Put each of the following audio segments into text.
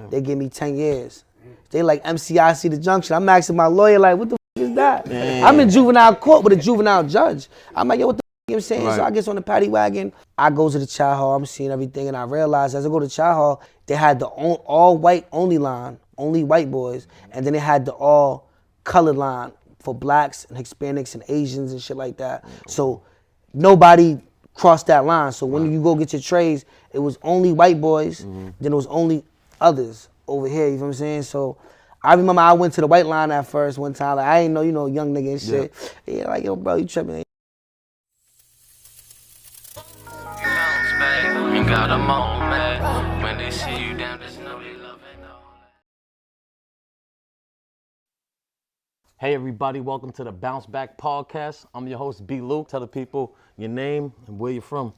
They give me 10 years. They like MCIC the junction. I'm asking my lawyer like, what the is that? I'm in juvenile court with a juvenile judge. I'm like, yo, what the you know what I'm saying? Right. So I get on the paddy wagon. I go to the child hall. I'm seeing everything, and I realize as I go to the child hall, they had the all white only line, only white boys, and then they had the all colored line for blacks and Hispanics and Asians and shit like that. So nobody crossed that line. So when you go get your trays, it was only white boys. Then it was only others over here. You know what I'm saying? So I remember I went to the white line at first one time. Like, I ain't know, you know, young nigga and shit. Yeah, like, yo, bro, you tripping. Got a moment when they see you down, just know they love it. Hey everybody, welcome to the Bounce Back Podcast. I'm your host, B. Luke. Tell the people your name and where you're from.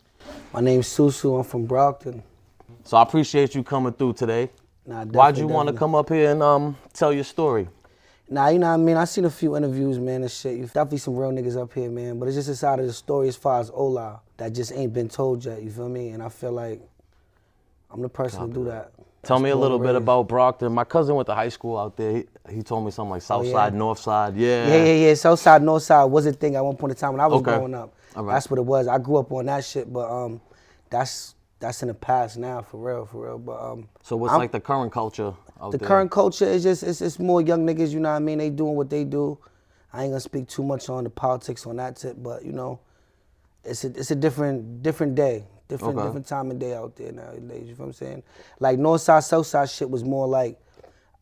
My name's Suzu. I'm from Brockton. So I appreciate you coming through today. Nah, why'd you want to come up here and tell your story? Nah, you know what I mean? I seen a few interviews, man, and shit. You definitely some real niggas up here, man. But it's just a side of the story as far as Ola that just ain't been told yet, you feel me? And I feel like I'm the person to do that. Tell me a little bit about Brockton. My cousin went to high school out there. He told me something like South Side, North Side. Yeah. South Side, North Side was a thing at one point in time when I was growing up. Right. That's what it was. I grew up on that shit, but that's in the past now, for real. But so what's like the current culture out there? The current culture is just it's more young niggas, you know what I mean? They doing what they do. I ain't gonna speak too much on the politics on that tip, but you know, it's a different day. Different time of day out there nowadays, you know what I'm saying? Like North Side, South Side shit was more like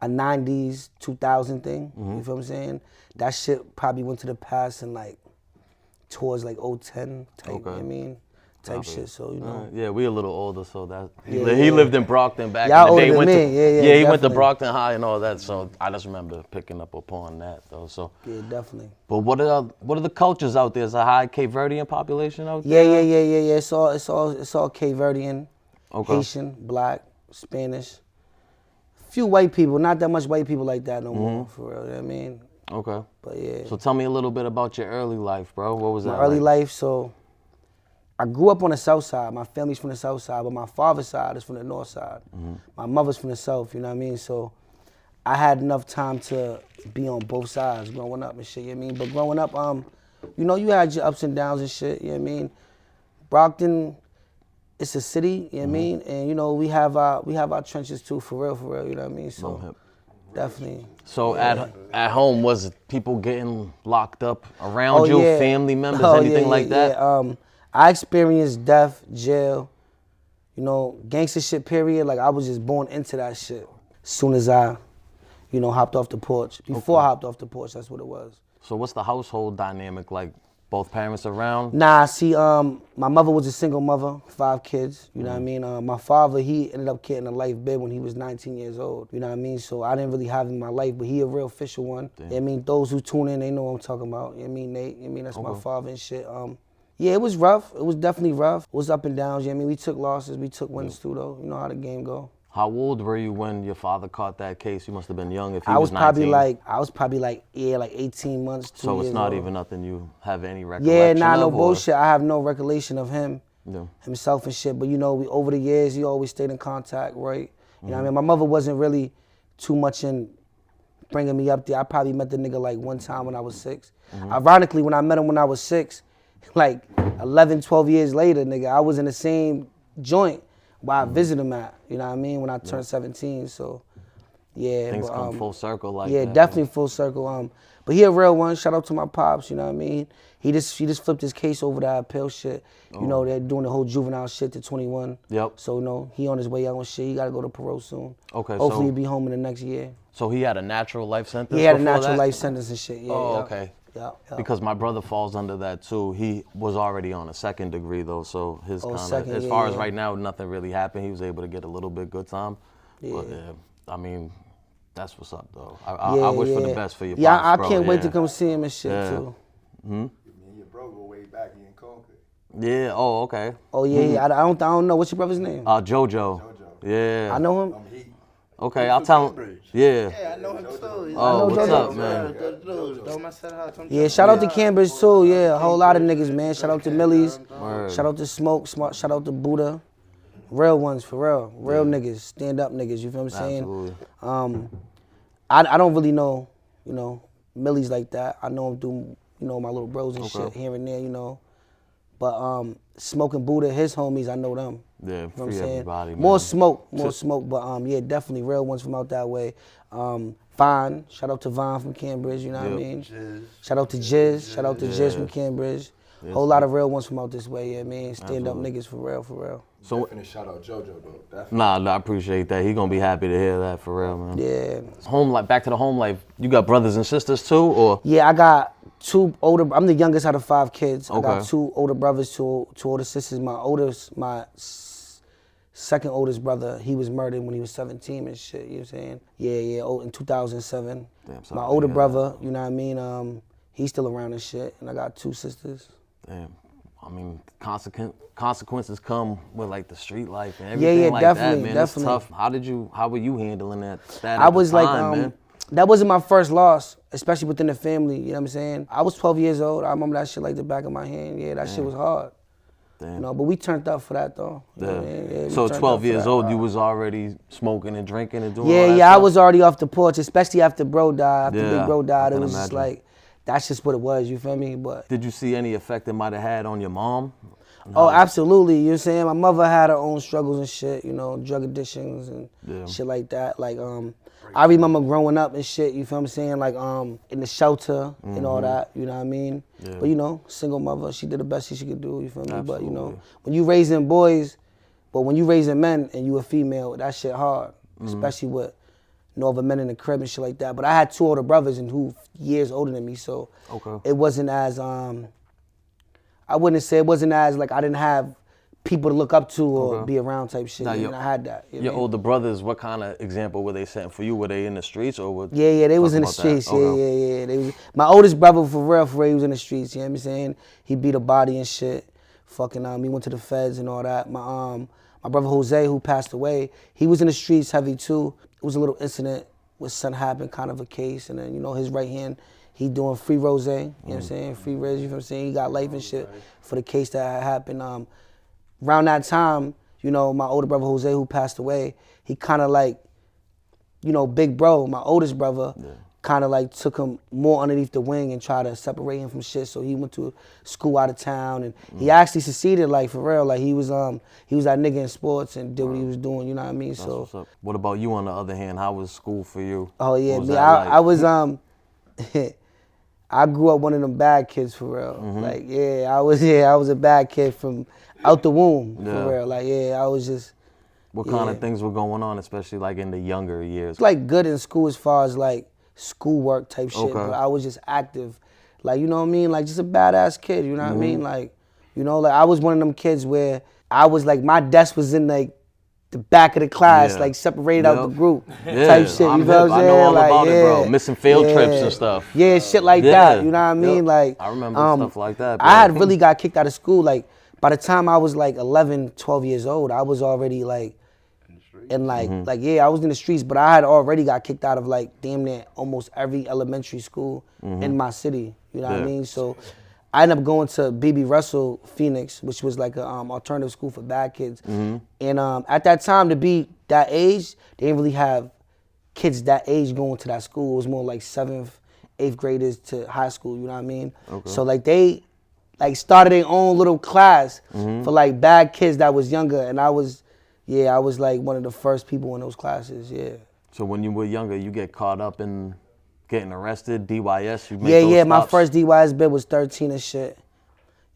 a 90s, 2000 thing, you feel what I'm saying? That shit probably went to the past and like towards like 010 type, you know what I mean? Type shit, so you know. Yeah, we a little older, so that he lived in Brockton back Y'all in the day. He went to definitely. Brockton High and all that, so I just remember picking up upon that though. So yeah, definitely. But what are the cultures out there? Is a high Cape Verdean population out there? Yeah. It's all Cape Verdean, Haitian, Black, Spanish. Few white people, not that much white people like that no more, for real. You know what I mean? Okay. But yeah. So tell me a little bit about your early life, bro. What was that? My early life, so. I grew up on the south side. My family's from the south side, but my father's side is from the north side. My mother's from the south, you know what I mean? So I had enough time to be on both sides growing up and shit, you know what I mean? But growing up, you know, you had your ups and downs and shit, you know what I mean? Brockton, it's a city, you know what I mean? And you know, we have our trenches too, for real, you know what I mean? So definitely. So at home, was people getting locked up around you, family members, anything like that? Yeah. I experienced death, jail, you know, gangster shit, period. Like, I was just born into that shit as soon as I, you know, hopped off the porch. Before I hopped off the porch, that's what it was. So what's the household dynamic like? Both parents around? Nah, see, my mother was a single mother, 5 kids, you know what I mean? My father, he ended up getting a life bid when he was 19 years old, you know what I mean? So I didn't really have him in my life, but he a real official one. You know what I mean? Those who tune in, they know what I'm talking about. You know what I mean? Nate, you know what I mean? That's my father and shit. Yeah, it was rough. It was definitely rough. It was up and downs. You know what I mean? We took losses. We took wins too, though. You know how the game go. How old were you when your father caught that case? You must have been young if he was 19. I was probably like 18 months, 2 years old. So it's not even nothing you have any recollection of? Yeah, no bullshit. I have no recollection of him, himself and shit. But you know, over the years, he always stayed in contact, right? You know what I mean? My mother wasn't really too much in bringing me up there. I probably met the nigga like one time when I was 6. Ironically, when I met him when I was 6, like 11, 12 years later, nigga, I was in the same joint where I visited him at, you know what I mean, when I turned 17, so, yeah. Things come full circle like that. Yeah, definitely full circle. But he a real one, shout out to my pops, you know what I mean? He just flipped his case over that appeal shit. You know, they're doing the whole juvenile shit to 21. Yep. So, you know, he on his way out and shit, he gotta go to parole soon. Okay, Hopefully he'll be home in the next year. So he had a natural life sentence? He had a natural life sentence and shit, yeah. Oh, okay. Yeah. Because my brother falls under that too. He was already on a 2nd degree though, so his as far as right now, nothing really happened. He was able to get a little bit good time. Yeah. But I mean, that's what's up though. I wish for the best for your pops, I bro. can't wait to come see him and shit too. Your bro go way back in Concord. Yeah. Oh, okay. Oh yeah. I don't know. What's your brother's name? Jojo. Yeah. I know him. Okay, I'll tell him. Yeah. Yeah, I know him too. Oh, what's up, man? Yeah, shout out to Cambridge too. Yeah, a whole lot of niggas, man. Shout out to Millie's. Shout out to Smoke. Shout out to Buddha. Real ones, for real. Real niggas, stand up niggas, you feel what I'm saying? Absolutely. I don't really know, you know, millies like that. I know them through, you know, my little bros and shit here and there, you know. But Smoking Buddha, his homies, I know them. Yeah, you know what I'm free saying? everybody, man. More smoke, but yeah, definitely real ones from out that way. Vine, shout out to Vine from Cambridge, you know what I mean? Shout out to Jizz, shout out to Jizz from Cambridge. Whole lot of real ones from out this way, yeah, man. Stand up niggas, for real, for real. So definitely shout out JoJo though. Definitely. Nah, I appreciate that. He gonna be happy to hear that, for real, man. Yeah. Home life, back to the home life. You got brothers and sisters too, or? Yeah, I got 2 older. I'm the youngest out of 5 kids. Okay. I got 2 older brothers, 2 older sisters. My second oldest brother, he was murdered when he was 17 and shit. You know what I'm saying? Yeah. In 2007. Damn, my older brother, you know what I mean? He's still around and shit. And I got 2 sisters. Damn. I mean, consequences come with like the street life and everything like definitely, that, man. definitely. It's tough. How were you handling that? I was like, man? That wasn't my first loss, especially within the family, you know what I'm saying? I was 12 years old. I remember that shit like the back of my hand. Yeah, that shit was hard. Damn. You know, but we turned up for that though. You know what I mean? Yeah, so 12 years old, you was already smoking and drinking and doing all that Yeah, stuff? I was already off the porch, especially after bro died. After Big Bro died, it was imagine. just like, that's just what it was, you feel me? But Did you see any effect it might have had on your mom? oh, absolutely. You know what I'm saying? My mother had her own struggles and shit, you know, drug addictions and shit like that. Like, I remember growing up and shit, you feel what I'm saying? Like, in the shelter and all that, you know what I mean? Yeah. But, you know, single mother, she did the best she could do, you feel me? Absolutely. But, you know, when you raising boys, but when you raising men and you a female, that shit hard, especially with no other men in the crib and shit like that. But I had 2 older brothers and who years older than me, so it wasn't as, I wouldn't say it wasn't as, like, I didn't have people to look up to or be around type shit. Now, and I had that. You know your what I mean? older brothers, what kind of example were they setting for you? Were they in the streets or what? Yeah, they was in the streets. Yeah. They was, my oldest brother, for real, he was in the streets. You know what I'm saying? He beat a body and shit. Fucking, he went to the feds and all that. My brother Jose, who passed away, he was in the streets heavy too. It was a little incident with something happened, kind of a case, and then, you know, his right hand, he doing free rose, you know what I'm saying? Free Riz, you know what I'm saying? He got life and shit for the case that had happened. Around that time, you know, my older brother Jose, who passed away, he kind of like, you know, Big Bro, my oldest brother, kind of like took him more underneath the wing and tried to separate him from shit. So he went to school out of town, and he actually succeeded, like, for real. Like, he was that nigga in sports and did what he was doing, you know what I mean? That's what's up. What about you on the other hand? How was school for you? Oh yeah, me, I was I grew up one of them bad kids, for real. Like, I was a bad kid from out the womb, for real. Like, I was just. What kind of things were going on, especially like in the younger years? Like, good in school as far as like schoolwork type shit, but I was just active. Like, you know what I mean? Like, just a badass kid, you know what I mean? Like, you know, like I was one of them kids where I was like, my desk was in like the back of the class, like separated out the group type shit. You know what I'm saying? I know all like, about it, bro. Missing field trips and stuff. Yeah, shit like that. You know what I mean? Like, I remember stuff like that. Bro. I had really got kicked out of school. Like, by the time I was like 11, 12 years old, I was already like, I was in the streets, but I had already got kicked out of like damn near almost every elementary school in my city. You know what I mean? So I ended up going to BB Russell Phoenix, which was like an alternative school for bad kids. And at that time, to be that age, they didn't really have kids that age going to that school. It was more like 7th, 8th graders to high school, you know what I mean? So like they like started their own little class for like bad kids that was younger, and I was like one of the first people in those classes, So when you were younger, you get caught up in getting arrested, DYS, you make those stops? My first DYS bid was 13 and shit.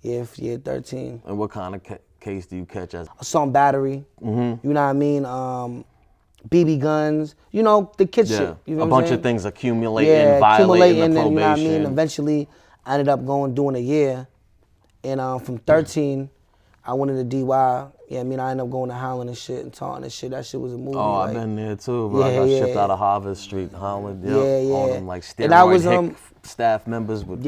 Yeah, 13. And what kind of case do you catch as? Assault battery, you know what I mean? BB guns, you know, the kid shit. You know a bunch of things accumulating, violating the probation. You know what I mean? Eventually, I ended up doing a year. And from 13, I went into DY. Yeah, I mean, I ended up going to Howland and shit and Taunton and shit. That shit was a movie. Oh, like, I've been there too, bro. I got shipped out of Harvard Street, Howland. All them like and I was, steroid staff members. It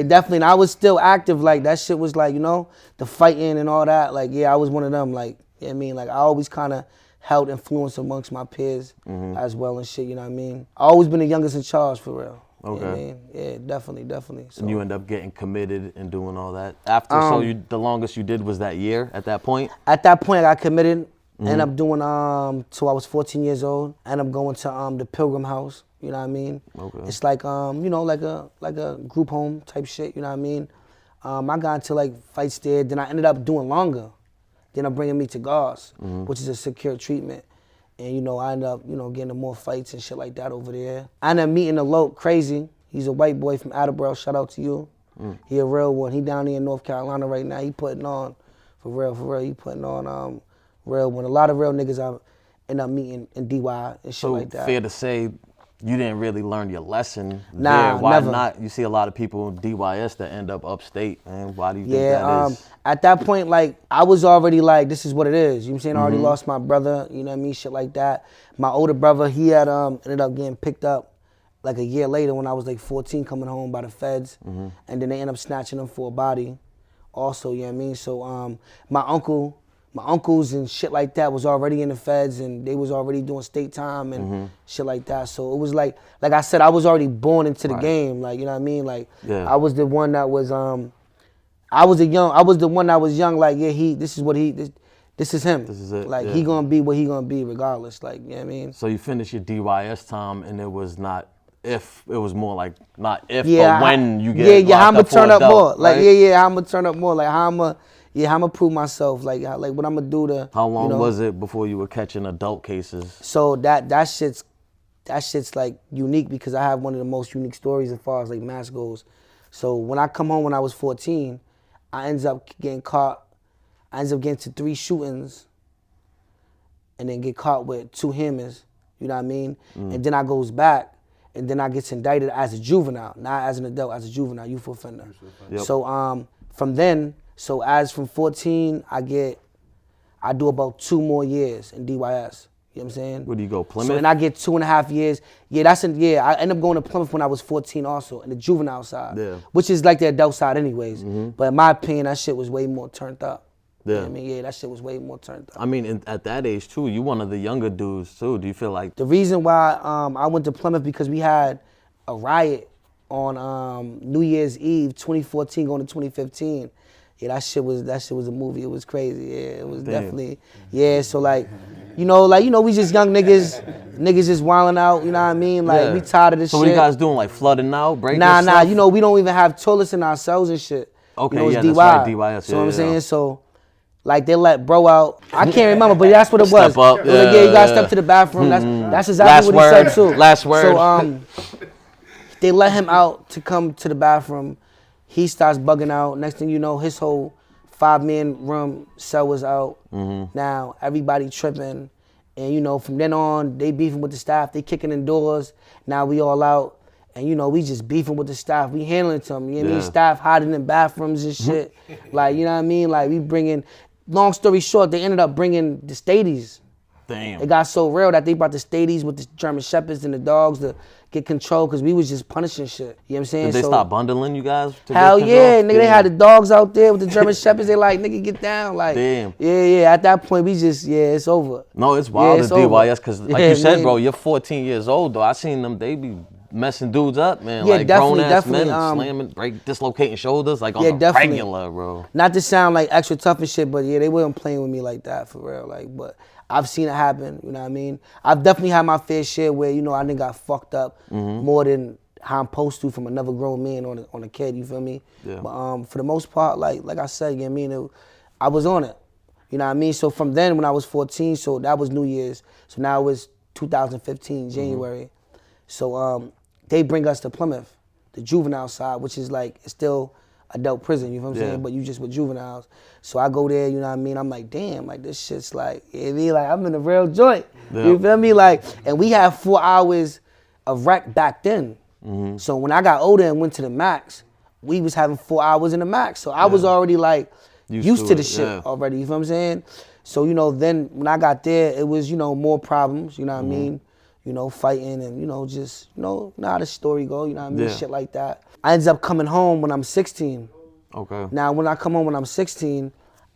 definitely, and I was still active. Like, that shit was like, you know, the fighting and all that. Like, I was one of them. Like, you know what I mean? Like, I always kind of held influence amongst my peers as well and shit, you know what I mean? I always been the youngest in charge, for real. Okay. You know what I mean? Yeah, definitely. So, and you end up getting committed and doing all that after. So the longest you did was that year at that point? At that point, I got committed. Ended up doing till I was 14 years old. Ended up going to the Pilgrim House. You know what I mean? Okay. It's like you know, like a group home type shit. You know what I mean? I got into like fights there. Then I ended up doing longer. Then I'm bringing me to GARS, which is a secure treatment. And, you know, I ended up, you know, getting in more fights and shit like that over there. I ended up meeting a Loke, Crazy. He's a white boy from Attleboro. Shout out to you. He a real one. He down here in North Carolina right now. He putting on, for real. He putting on real one. A lot of real niggas I end up meeting in DY and shit like that. So fair to say, you didn't really learn your lesson Nah, there. Why never. not? You see a lot of people in DYS that end up upstate, man. Why do you think that is? At that point, like, I was already like, this is what it is. You know what I'm saying? I already lost my brother, you know what I mean? Shit like that. My older brother, he had ended up getting picked up like a year later when I was like 14 coming home by the feds. And then they ended up snatching him for a body also, you know what I mean? So my uncles and shit like that was already in the feds and they was already doing state time and shit like that. So it was like I said, I was already born into the game. Like, you know what I mean? Like, I was the one that was, I was the one that was young, like, yeah, this is him. This is it, Like, yeah. he gonna be what he gonna be regardless, like, you know what I mean? So you finished your DYS time and it was not if, it was more like not if, Yeah, but when you get how I'ma locked up for turn up adult, more. Like, right? how I'ma turn up more. Like, how I'ma prove myself. Like what I'ma do to. How long you know? was it before you were catching adult cases? So that shit's like unique because I have one of the most unique stories as far as like mass goes. So when I come home when I was 14, I ended up getting caught. I ended up getting to 3 shootings and then get caught with 2 hammers, you know what I mean? And then I goes back and then I gets indicted as a juvenile, not as an adult, as a juvenile, youth offender. Yep. So from then, from 14, I do about 2 more years in DYS. You know what I'm saying? Where do you go, Plymouth? So, and I get 2.5 years. I ended up going to Plymouth when I was 14 also, in the juvenile side. Yeah. Which is like the adult side anyways. But in my opinion, that shit was way more turned up. Yeah. You know what I mean? Yeah, that shit was way more turned up. I mean, at that age too, you one of the younger dudes too. Do you feel like The reason why I went to Plymouth because we had a riot on New Year's Eve, 2014 going to 2015. Yeah, that shit was a movie. It was crazy. Yeah, it was definitely. Yeah, so like, we just young niggas just wilding out. You know what I mean? Like we tired of this shit. So what you guys doing? Like flooding out, breaking Nah. stuff? We don't even have toilets in our cells and shit. Okay, it's yeah, DY. that's right, DYS. So what I'm yeah. saying? So, like they let bro out. I can't remember, but that's what it was. Step up, It was like, you gotta yeah. step to the bathroom. That's exactly Last what he word, said too. last word. So they let him out to come to the bathroom. He starts bugging out. Next thing you know, his whole 5-man room cell was out. Now everybody tripping, and from then on they beefing with the staff. They kicking in doors. Now we all out, and we just beefing with the staff. We handling to them. You know what I mean? Staff hiding in bathrooms and shit. Like you know what I mean? Like we bringing. Long story short, they ended up bringing the stadies. Damn. It got so real that they brought the stadies with the German Shepherds and the dogs to get control because we was just punishing shit. You know what I'm saying? Did they stop bundling you guys? Hell yeah, nigga. They had the dogs out there with the German Shepherds. They like, nigga, get down. Like, damn. Yeah. At that point, we just, it's over. No, it's wild it's at DYS because, like you said, man. bro, you're 14 years old though. I seen them. They be messing dudes up, man. Yeah, like definitely, grown ass definitely, men slamming, dislocating shoulders, like on the definitely. regular, bro. Not to sound like extra tough and shit, but yeah, they weren't playing with me like that for real. Like, but I've seen it happen. You know what I mean? I've definitely had my fair share where I done got fucked up more than how I'm supposed to from another grown man on a kid. You feel me? Yeah. But for the most part, like I said, you know what I mean? I was on it. You know what I mean? So from then, when I was 14, so that was New Year's. So now it was 2015 January. So they bring us to Plymouth, the juvenile side, which is like it's still adult prison. You know what I'm saying? But you just with juveniles. So I go there. You know what I mean? I'm like, damn, like this shit's like, I'm in a real joint. Yep. You feel me? Like, and we had 4 hours of rec back then. So when I got older and went to the max, we was having 4 hours in the max. So I was already like used to the shit already. You feel what I'm saying? So then when I got there, it was more problems. You know what I mean? Fighting and just know how the story go. You know what I mean? Shit like that. I ended up coming home when I'm 16. Okay. Now when I come home when I'm 16,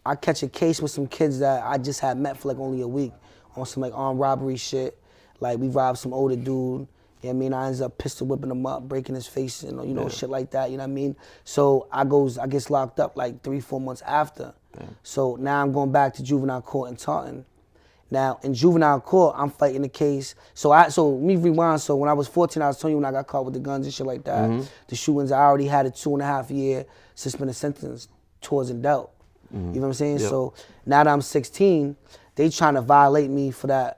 I catch a case with some kids that I just had met for like only a week on some like armed robbery shit. Like we robbed some older dude. You know what I mean? I ends up pistol whipping him up, breaking his face, and you know, shit like that, you know what I mean? So I gets locked up like 3-4 months after. Damn. So now I'm going back to juvenile court in Taunton. Now in juvenile court, I'm fighting the case. So me rewind, so when I was 14, I was telling you when I got caught with the guns and shit like that, the shootings, I already had a 2.5-year suspended sentence towards and dealt. You know what I'm saying? Yep. So now that I'm 16, they trying to violate me for that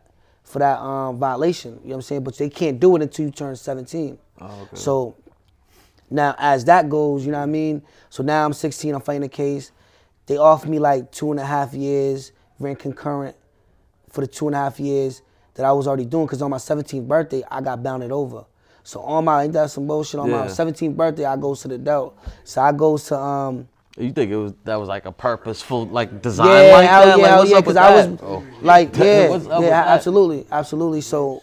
violation, you know what I'm saying? But they can't do it until you turn 17. Oh, okay. So now as that goes, you know what I mean? So now I'm 16, I'm fighting the case. They offered me like 2.5 years, ran concurrent for the 2.5 years that I was already doing, because on my 17th birthday, I got bounded over. So ain't that some bullshit? On my 17th birthday, I goes to the adult. So I goes to, You think that was like a purposeful like design like that? Yeah, because I was like, absolutely. So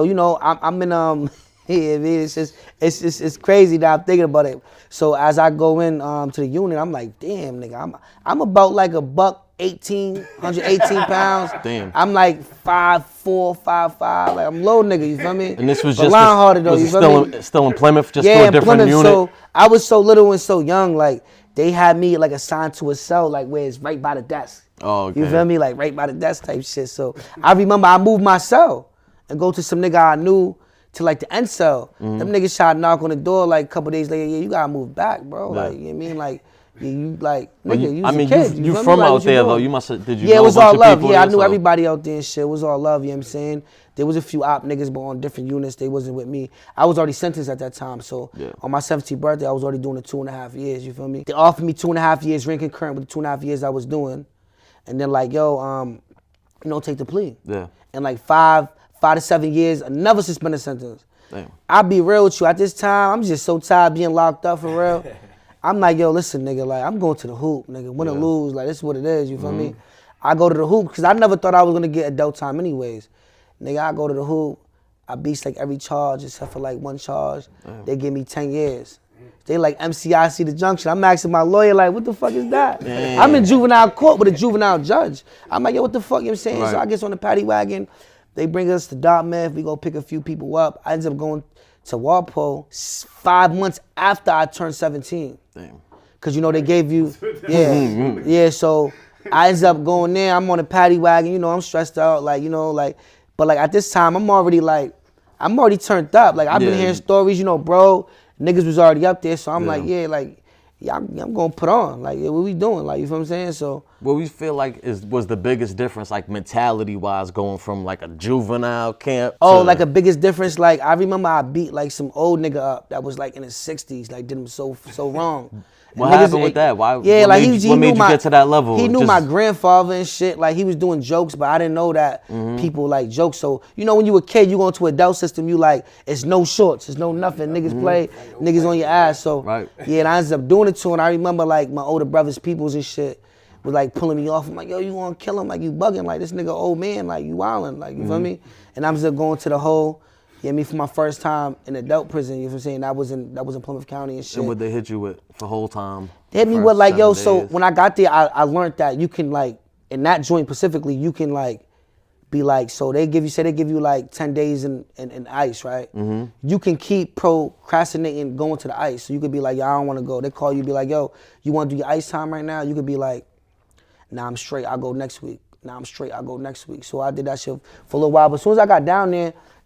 you know, I'm in it's crazy that I'm thinking about it. So as I go in to the unit, I'm like, damn, nigga, I'm about like $118, 118 pounds. Damn. I'm like 5'4", 5'5", like I'm low, nigga. You feel me? And this was but just line-hearted though. You feel me? Still in Plymouth, just yeah, to a different Plymouth, unit. So I was so little and so young, like. They had me like assigned to a cell, like where it's right by the desk. Oh, okay. You feel me? Like right by the desk type shit. So I remember I moved my cell and go to some nigga I knew to like the end cell. Them niggas tried to knock on the door like a couple days later. Yeah, you gotta move back, bro. Yeah. Like, you know what I mean? Like, you like, nigga, you a kid. You from out there though. You must have, did you know it was a bunch all of love. people Yeah, I there, knew so? everybody out there and shit. It was all love, you know what I'm saying? There was a few op niggas, but on different units. They wasn't with me. I was already sentenced at that time. So on my 17th birthday, I was already doing the 2.5 years, you feel me? They offered me 2.5 years, ran concurrent with the 2.5 years I was doing. And then like, yo, you know, take the plea. Yeah. And like 5 to 7 years, another suspended sentence. Damn. I'll be real with you. At this time, I'm just so tired of being locked up for real. I'm like, yo, listen, nigga, like, I'm going to the hoop, nigga. Win or lose, like, this is what it is, you feel me? I go to the hoop, because I never thought I was going to get adult time anyways. Nigga, I go to the hoop, I beat like every charge except for like one charge. They give me 10 years. They like MCIC the junction. I'm asking my lawyer, like, what the fuck is that? Damn. I'm in juvenile court with a juvenile judge. I'm like, yo, what the fuck, you know what I'm saying? Right. So I get on the paddy wagon. They bring us to Dartmouth. We go pick a few people up. I end up going to Walpole 5 months after I turned 17. Damn. Cause you know they gave you, yeah. So I ended up going there. I'm on the paddy wagon. You know, I'm stressed out. Like, you know, like, but like at this time, I'm already turned up. Like I've been hearing stories. You know, bro, niggas was already up there. So I'm like, I'm gonna put on. Like, what we doing? Like, you feel what I'm saying? So what we feel like was the biggest difference, like mentality wise, going from like a juvenile camp. Oh, like a biggest difference. Like I remember I beat like some old nigga up that was like in his 60s. Like did him so wrong. What happened with that? Why? Yeah, like what made you get to that level? He knew my grandfather and shit. Like he was doing jokes, but I didn't know that people like jokes. So you know when you a kid, you go into adult system, you like it's no shorts, it's no nothing. Niggas play, niggas on your ass. So yeah, and I ended up doing it to him. I remember like my older brothers, peoples and shit was like pulling me off. I'm like, yo, you wanna kill him? Like you bugging? Like this nigga old man? Like you wildin'? Like you feel me? And I'm just going to the whole. Yeah, me for my first time in adult prison, you know what I'm saying? That was in Plymouth County and shit. And what they hit you with for whole time? They hit me with like, yo, so when I got there, I learned that you can like, in that joint specifically, you can like, be like, so they give you like 10 days in ICE, right? You can keep procrastinating going to the ICE. So you could be like, yo, I don't want to go. They call you, be like, yo, you want to do your ICE time right now? You could be like, nah, I'm straight, I'll go next week. Nah, I'm straight, I'll go next week. So I did that shit for a little while. But as soon as I got down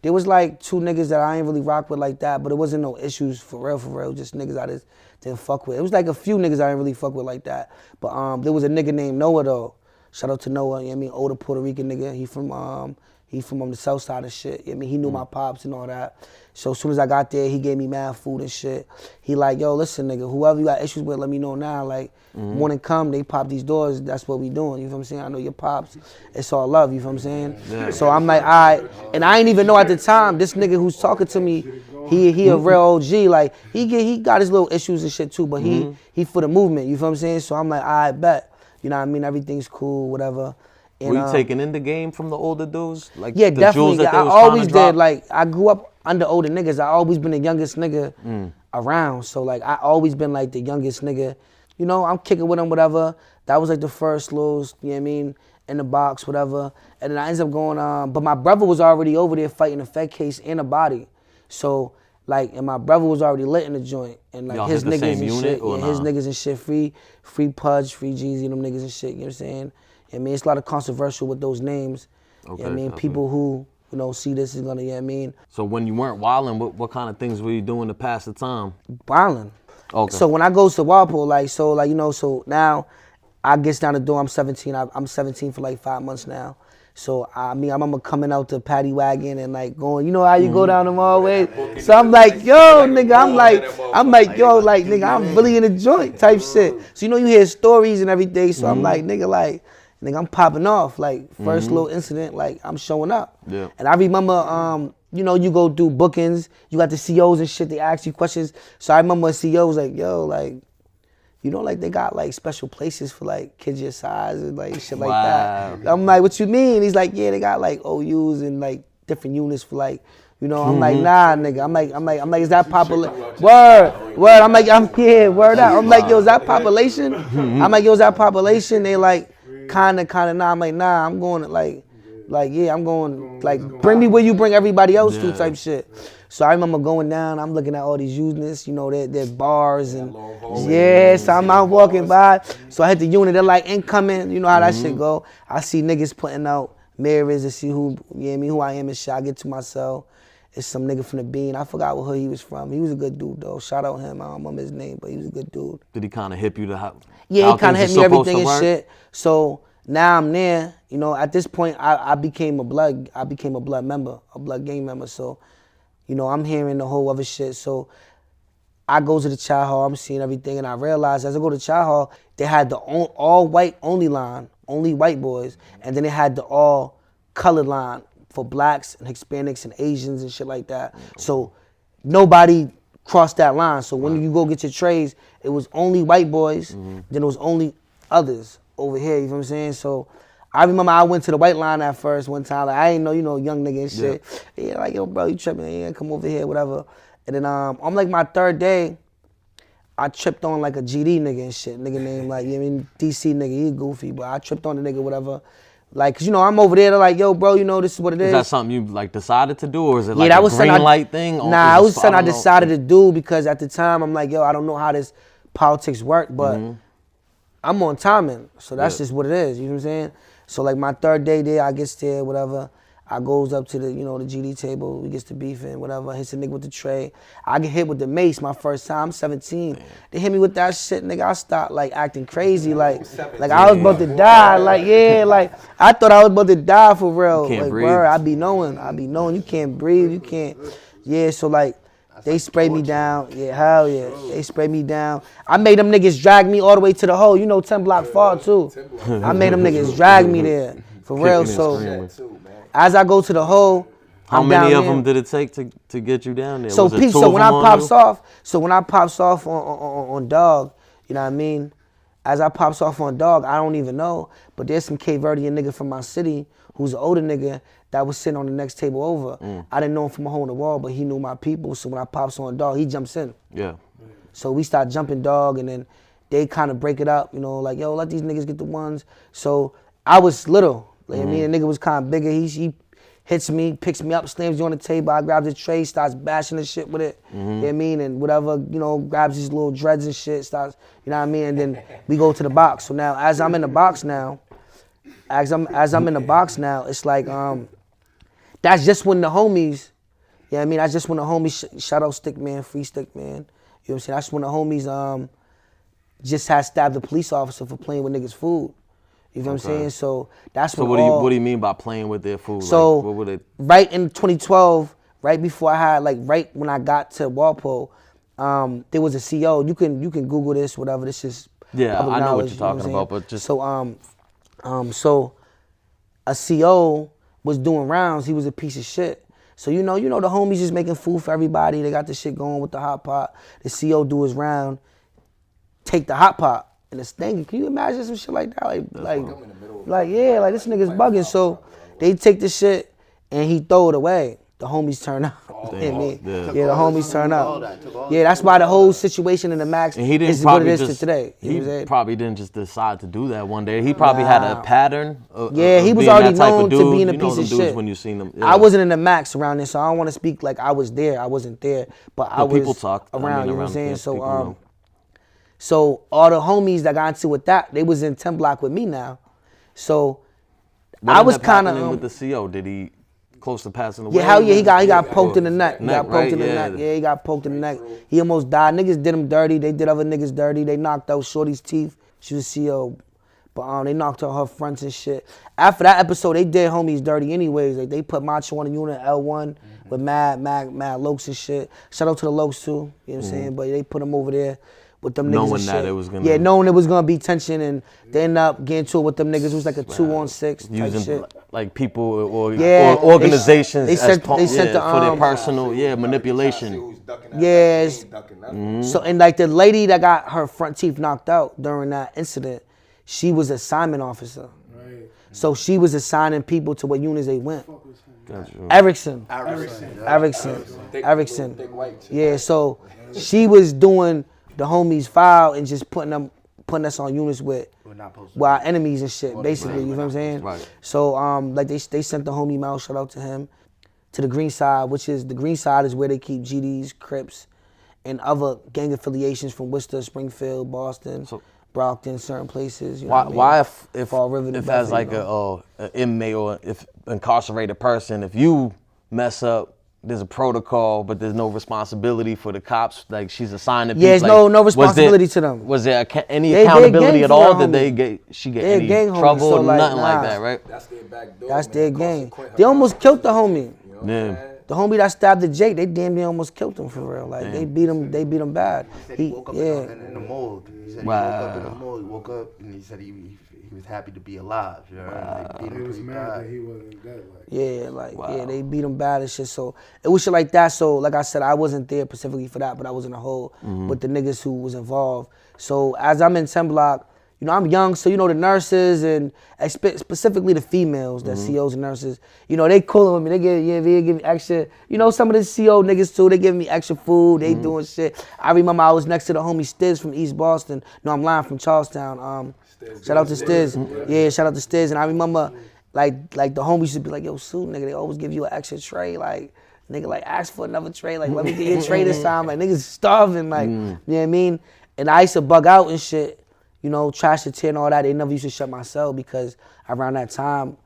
there was like 2 niggas that I ain't really rock with like that, but it wasn't no issues for real. Just niggas I just didn't fuck with. It was like a few niggas I didn't really fuck with like that. But there was a nigga named Noah though. Shout out to Noah, you know what I mean? Older Puerto Rican nigga. He from the south side of shit. You know what I mean? He knew my pops and all that. So as soon as I got there, he gave me mad food and shit. He like, yo, listen, nigga, whoever you got issues with, let me know now. Like, morning come, they pop these doors, that's what we doing. You feel what I'm saying? I know your pops. It's all love, you feel what I'm saying? Yeah. So I'm like, all right. And I ain't even know at the time, this nigga who's talking to me, he a real OG. Like, he got his little issues and shit too, but he for the movement, you feel what I'm saying? So I'm like, all right, bet. You know what I mean? Everything's cool, whatever. And, were you taking in the game from the older dudes? Like yeah, the definitely. That I always did. Like I grew up under older niggas. I always been the youngest nigga around. So like I always been like the youngest nigga. You know, I'm kicking with them, whatever. That was like the first little, you know what I mean, in the box, whatever. And then I ended up going but my brother was already over there fighting a Fed case in a body. So like, and my brother was already lit in the joint, and like his niggas same and unit, shit, or yeah, nah? his niggas and shit, free Pudge, free Jeezy, them niggas and shit. You know what I'm saying? I mean, it's a lot of controversial with those names. Okay, You know what I mean, people who see this is gonna, you know what I mean. So when you weren't wilding, what kind of things were you doing to pass the time? Wilding. Okay. So when I go to Walpole, so now I get down the door. I'm 17. I'm 17 for like 5 months now. So I remember coming out the paddy wagon and like going, you know how you go down them hallways. So I'm like, yo, nigga, I'm like, yo, like, nigga, I'm really in the joint type shit. So you hear stories and everything. So I'm like, nigga, I'm popping off. Like first little incident, like I'm showing up. Yeah. And I remember, you go do bookings, you got the COs and shit, they ask you questions. So I remember a CO was like, yo, like, like they got like special places for like kids your size and like shit like that. I'm like, what you mean? He's like, yeah, they got like OUs and like different units for like, I'm like, nah, nigga. I'm like, is that population? Word. I'm like, word out. I'm like, yo, is that population? I'm like, yo, is that population? They like, kinda, nah. I'm like, nah, I'm going to like, yeah, I'm going, like, bring me where you bring everybody else to type shit. So I remember going down, I'm looking at all these units, they're bars and, so I'm out walking by. So I hit the unit, they're like incoming, you know how that shit go. I see niggas putting out mirrors to see who I am and shit. I get to my cell. It's some nigga from the Bean. I forgot what hood he was from. He was a good dude though. Shout out him. I don't remember his name, but he was a good dude. Did he kind of hip you to how? Yeah, he kind of hit me everything and shit. So now I'm there. At this point, I became a blood member, a blood gang member. So, I'm hearing the whole other shit. So I go to the child hall. I'm seeing everything, and I realized as I go to the child hall, they had the all white only line, only white boys, and then they had the all colored line for blacks and Hispanics and Asians and shit like that. So nobody crossed that line. So when you go get your trays, it was only white boys, then it was only others over here, you know what I'm saying? So I remember I went to the white line at first one time, like I ain't know, young nigga and shit. Yeah, like, yo, bro, you tripping, yeah, come over here, whatever. And then on like my third day, I tripped on like a GD nigga and shit, nigga named like, DC nigga, he goofy, but I tripped on the nigga, whatever. Like, cause I'm over there, they're like, yo, bro, this is what it is. Is that something you like decided to do, or is it like a green light thing? Nah, it was something I decided to do because at the time I'm like, yo, I don't know how this politics work, but I'm on timing, so that's just what it is. You know what I'm saying? So like my third day there, I gets there, whatever. I goes up to the, the GD table. We gets to beefing, whatever. Hits a nigga with the tray. I get hit with the mace my first time. I'm 17. Damn. They hit me with that shit, nigga. I start like acting crazy, like I was about to die. Like I thought I was about to die for real. You can't like breathe. Word, I be knowing you can't breathe. You can't. Yeah, so like. They sprayed me down. Yeah, hell yeah. They sprayed me down. I made them niggas drag me all the way to the hole. 10 block far too. I made them niggas drag me there. For real. So as I go to the hole, how many of them did it take to get you down there? So when I pops off on dog, you know what I mean? As I pops off on dog, I don't even know. But there's some Cape Verdean nigga from my city who's an older nigga that was sitting on the next table over. I didn't know him from a hole in the wall, but he knew my people. So when I pops on dog, he jumps in. Yeah. So we start jumping dog, and then they kind of break it up, like, yo, let these niggas get the ones. So I was little. Like, I mean, the nigga was kind of bigger. He hits me, picks me up, slams me on the table. I grab the tray, starts bashing the shit with it. You know what I mean? And whatever, grabs his little dreads and shit, starts, you know what I mean? And then we go to the box. So now, as I'm in the box now, it's like, that's just when the homies, you know what I mean? That's just when the homies, shout out Stickman, Free Stickman. You know what I'm saying? That's when the homies just had stabbed a police officer for playing with niggas' food. You know what I'm saying? So that's what do you mean by playing with their food? So like, what would it? Right in 2012, right before I had, like, right when I got to Walpole, there was a CO. You can Google this, whatever. This is public I know knowledge, what you're talking about, but just so a CO was doing rounds. He was a piece of shit. So the homies just making food for everybody. They got the shit going with the hot pot. The CO do his round, take the hot pot. And it's stinking. Can you imagine some shit like that? Like this nigga's bugging. So they take the shit and he throw it away. the homies turn up. Yeah, the homies turn up. Yeah, that's why the whole situation in the max is what it is to today. He probably didn't just decide to do that one day. He probably had a pattern. He was already known to being a piece of shit. When you seen them. I wasn't in the max around this, so I don't want to speak like I was there. I wasn't there, but I was people talked around. You know what I'm saying? So so all the homies that got into with that, they was in 10 block with me now. So I was kind of with the CO. Did he close to passing away? Yeah, hell yeah, he got poked in the neck. He got poked in the neck. Yeah, he got poked in the neck. He almost died. Niggas did him dirty. They did other niggas dirty. They knocked out Shorty's teeth. She was CO, but they knocked out her fronts and shit. After that episode, they did homies dirty anyways. Like they put Macho on the unit L1 with mad Lokes and shit. Shout out to the Lokes too. You know what I'm saying? But they put him over there with them niggas knowing and shit. That it was gonna knowing it was gonna be tension, and they ended up getting to it with them niggas. It was like a 2-on-6 type using shit. Like people or organizations they sent for their personal manipulation. Yes. So and like the lady that got her front teeth knocked out during that incident, she was a assignment officer. Right. So she was assigning people to what units they went. Erickson. Yeah, so she was doing the homies file and just putting us on units with our enemies and shit, basically, you know what I'm saying? Right. So like they sent the homie Mal, shout out to him, to the Green Side, which is, the Green Side is where they keep GDs, Crips, and other gang affiliations from Worcester, Springfield, Boston, Brockton, certain places. You know why if Fall River, if as like an inmate or if incarcerated person, if you mess up, there's a protocol, but there's no responsibility for the cops. Like she's assigned to people. Yeah, there's no responsibility to them. Was there any accountability at all? Did she get any trouble or nothing like that, right? That's their back door. That's their gang. They almost killed the homie. Yeah. The homie that stabbed the Jake, they damn near almost killed him for real. Like they beat him bad. He woke up in the mold. He said he woke up in the mold. He woke up and he said he was happy to be alive. You know? Like, he was mad that he wasn't dead. They beat him bad and shit. So it was shit like that. So like I said, I wasn't there specifically for that, but I was in a hole with the niggas who was involved. So as I'm in 10 block, you know, I'm young, so you know the nurses and specifically the females, the COs and nurses, you know, they coolin' with me. They give me extra, you know, some of the CO niggas too, they give me extra food, they doing shit. I remember I was next to the homie Stiz from East Boston. No, I'm lying, from Charlestown. Shout out to Stiz. Yeah, shout out to Stiz. And I remember like the homies used to be like, yo, Sue, nigga, they always give you an extra tray. Like, nigga, like, ask for another tray. Like, let me get your tray this time. Like, niggas starving. Like, you know what I mean? And I used to bug out and shit. You know, trash the tin and all that. They never used to shut my cell because around that time,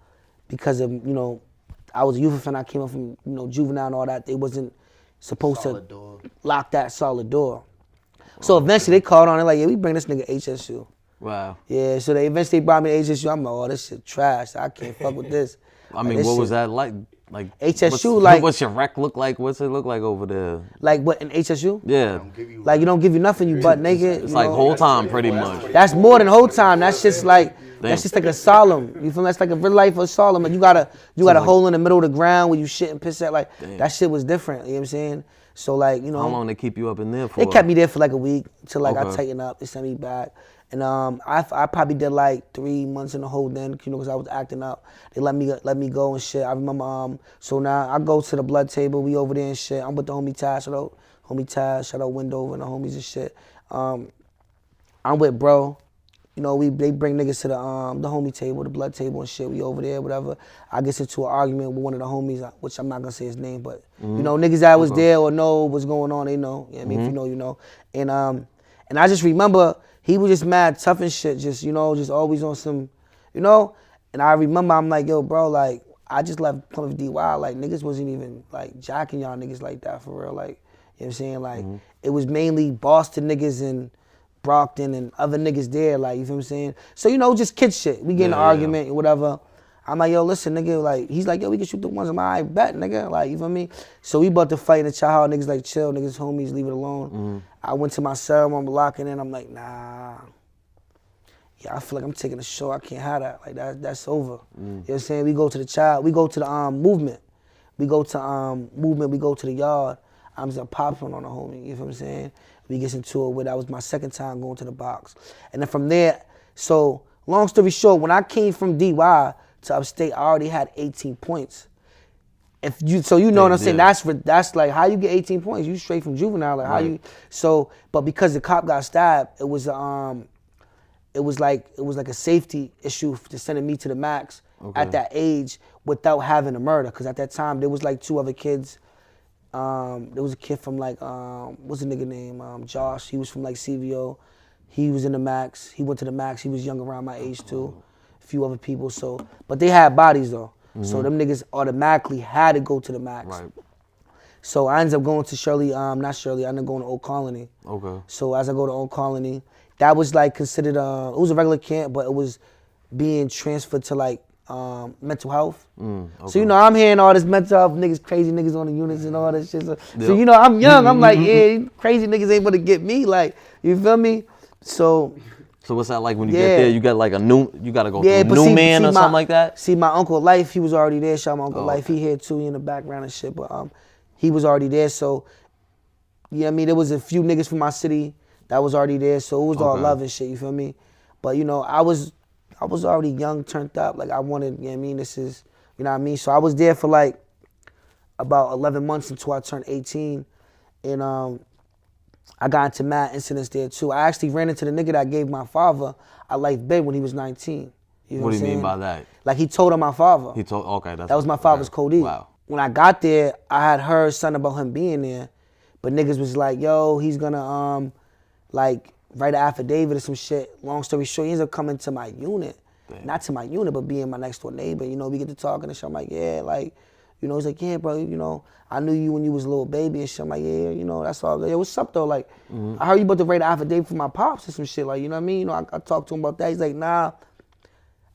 because of, you know, I was a youth offender. I came up from, you know, Juvenile and all that. They wasn't supposed to lock that solid door. So eventually they called on it like, yeah, we bring this nigga HSU. Wow. Yeah, so they eventually brought me to HSU. I'm like, oh, this shit trash. I can't fuck with this. I mean, what was that like? Like HSU, what's your rec look like? What's it look like over there? Like what, in HSU? Yeah. Like you don't give you nothing, you butt naked. It's like whole time pretty much. That's more than whole time. That's just like like a solemn. You feel me? That's like a real life asylum. And you got a hole in the middle of the ground where you shit and piss at. Like that shit was different. You know what I'm saying? So like, you know. How long they keep you up in there for? They kept me there for like a week till like I tightened up. They sent me back. And I probably did like 3 months in the hole then, you know, because I was acting up. They let me go and shit. I remember, so now I go to the blood table. We over there and shit. I'm with the homie Taz, shout out Windover and the homies and shit. I'm with bro. You know, they bring niggas to the homie table, the blood table and shit. We over there, whatever. I get into an argument with one of the homies, which I'm not gonna say his name, but you know, niggas that was there or know what's going on, they know. You know what I mean? If you know, you know. And I just remember he was just mad tough and shit, just, you know, just always on some, you know. And I remember I'm like, yo, bro, like, I just left Plymouth DY, like, niggas wasn't even, like, jacking y'all niggas like that for real, like, you know what I'm saying? Like, it was mainly Boston niggas and Brockton and other niggas there, like, you feel what I'm saying? So, you know, just kid shit. We get in an argument and whatever. I'm like, yo, listen, nigga, like, he's like, yo, we can shoot the ones. I'm like, I bet, nigga, like, you feel me? So we about to fight in the child, niggas like, chill, niggas, homies, leave it alone. I went to my cell, I'm locking in, I'm like, nah. Yeah, I feel like I'm taking a show, I can't have that, like, that's over. You know what I'm saying? We go to the child, we go to the movement. We go to movement, we go to the yard. I'm just popping on the homie, you feel what I'm saying? We get into it with, that was my second time going to the box. And then from there, so, long story short, when I came from DY, to upstate, I already had 18 points. if you, so you know what I'm saying. That's like how you get 18 points. You straight from juvenile. Like how you. So, but because the cop got stabbed, it was like a safety issue to sending me to the max at that age without having a murder. Because at that time there was like 2 other kids. There was a kid from like what's the nigga name? Josh. He was from like CVO. He was in the max. He went to the max. He was young around my age too. A few other people. So, but they had bodies though. So them niggas automatically had to go to the max. Right. So I ended up going to Shirley. Not Shirley. I ended up going to Old Colony. Okay. So as I go to Old Colony, that was like considered. It was a regular camp, but it was being transferred to like mental health. So you know, I'm hearing all this mental health niggas, crazy niggas on the units and all that shit. So you know, I'm young. I'm like, yeah, crazy niggas ain't gonna get me. Like, you feel me? So what's that like when you get there? You got like you gotta go through a new man or something like that? See, my Uncle Life, he was already there. Shout out my Uncle Life. He here too, he in the background and shit. But he was already there. So, yeah, I mean, there was a few niggas from my city that was already there. So it was all love and shit, you feel me? But, you know, I was already young, turned up. Like, I wanted, you know what I mean? This is, you know what I mean? So I was there for like about 11 months until I turned 18. And I got into mad incidents there too. I actually ran into the nigga that gave my father a life bed when he was 19. You know what do you mean by that? Like he told on my father. He told, okay. That was my father's code. Wow. When I got there, I had heard something about him being there, but niggas was like, yo, he's gonna like write an affidavit or some shit. Long story short, he ends up coming to my unit. Damn. Not to my unit, but being my next door neighbor. You know, we get to talking and shit. I'm like, yeah, like, you know, he's like, yeah, bro, you know, I knew you when you was a little baby and shit. I'm like, yeah, you know, that's all good. Yo, what's up though? Like, I heard you about to write an affidavit for my pops or some shit. Like, you know what I mean? You know, I talked to him about that. He's like, nah,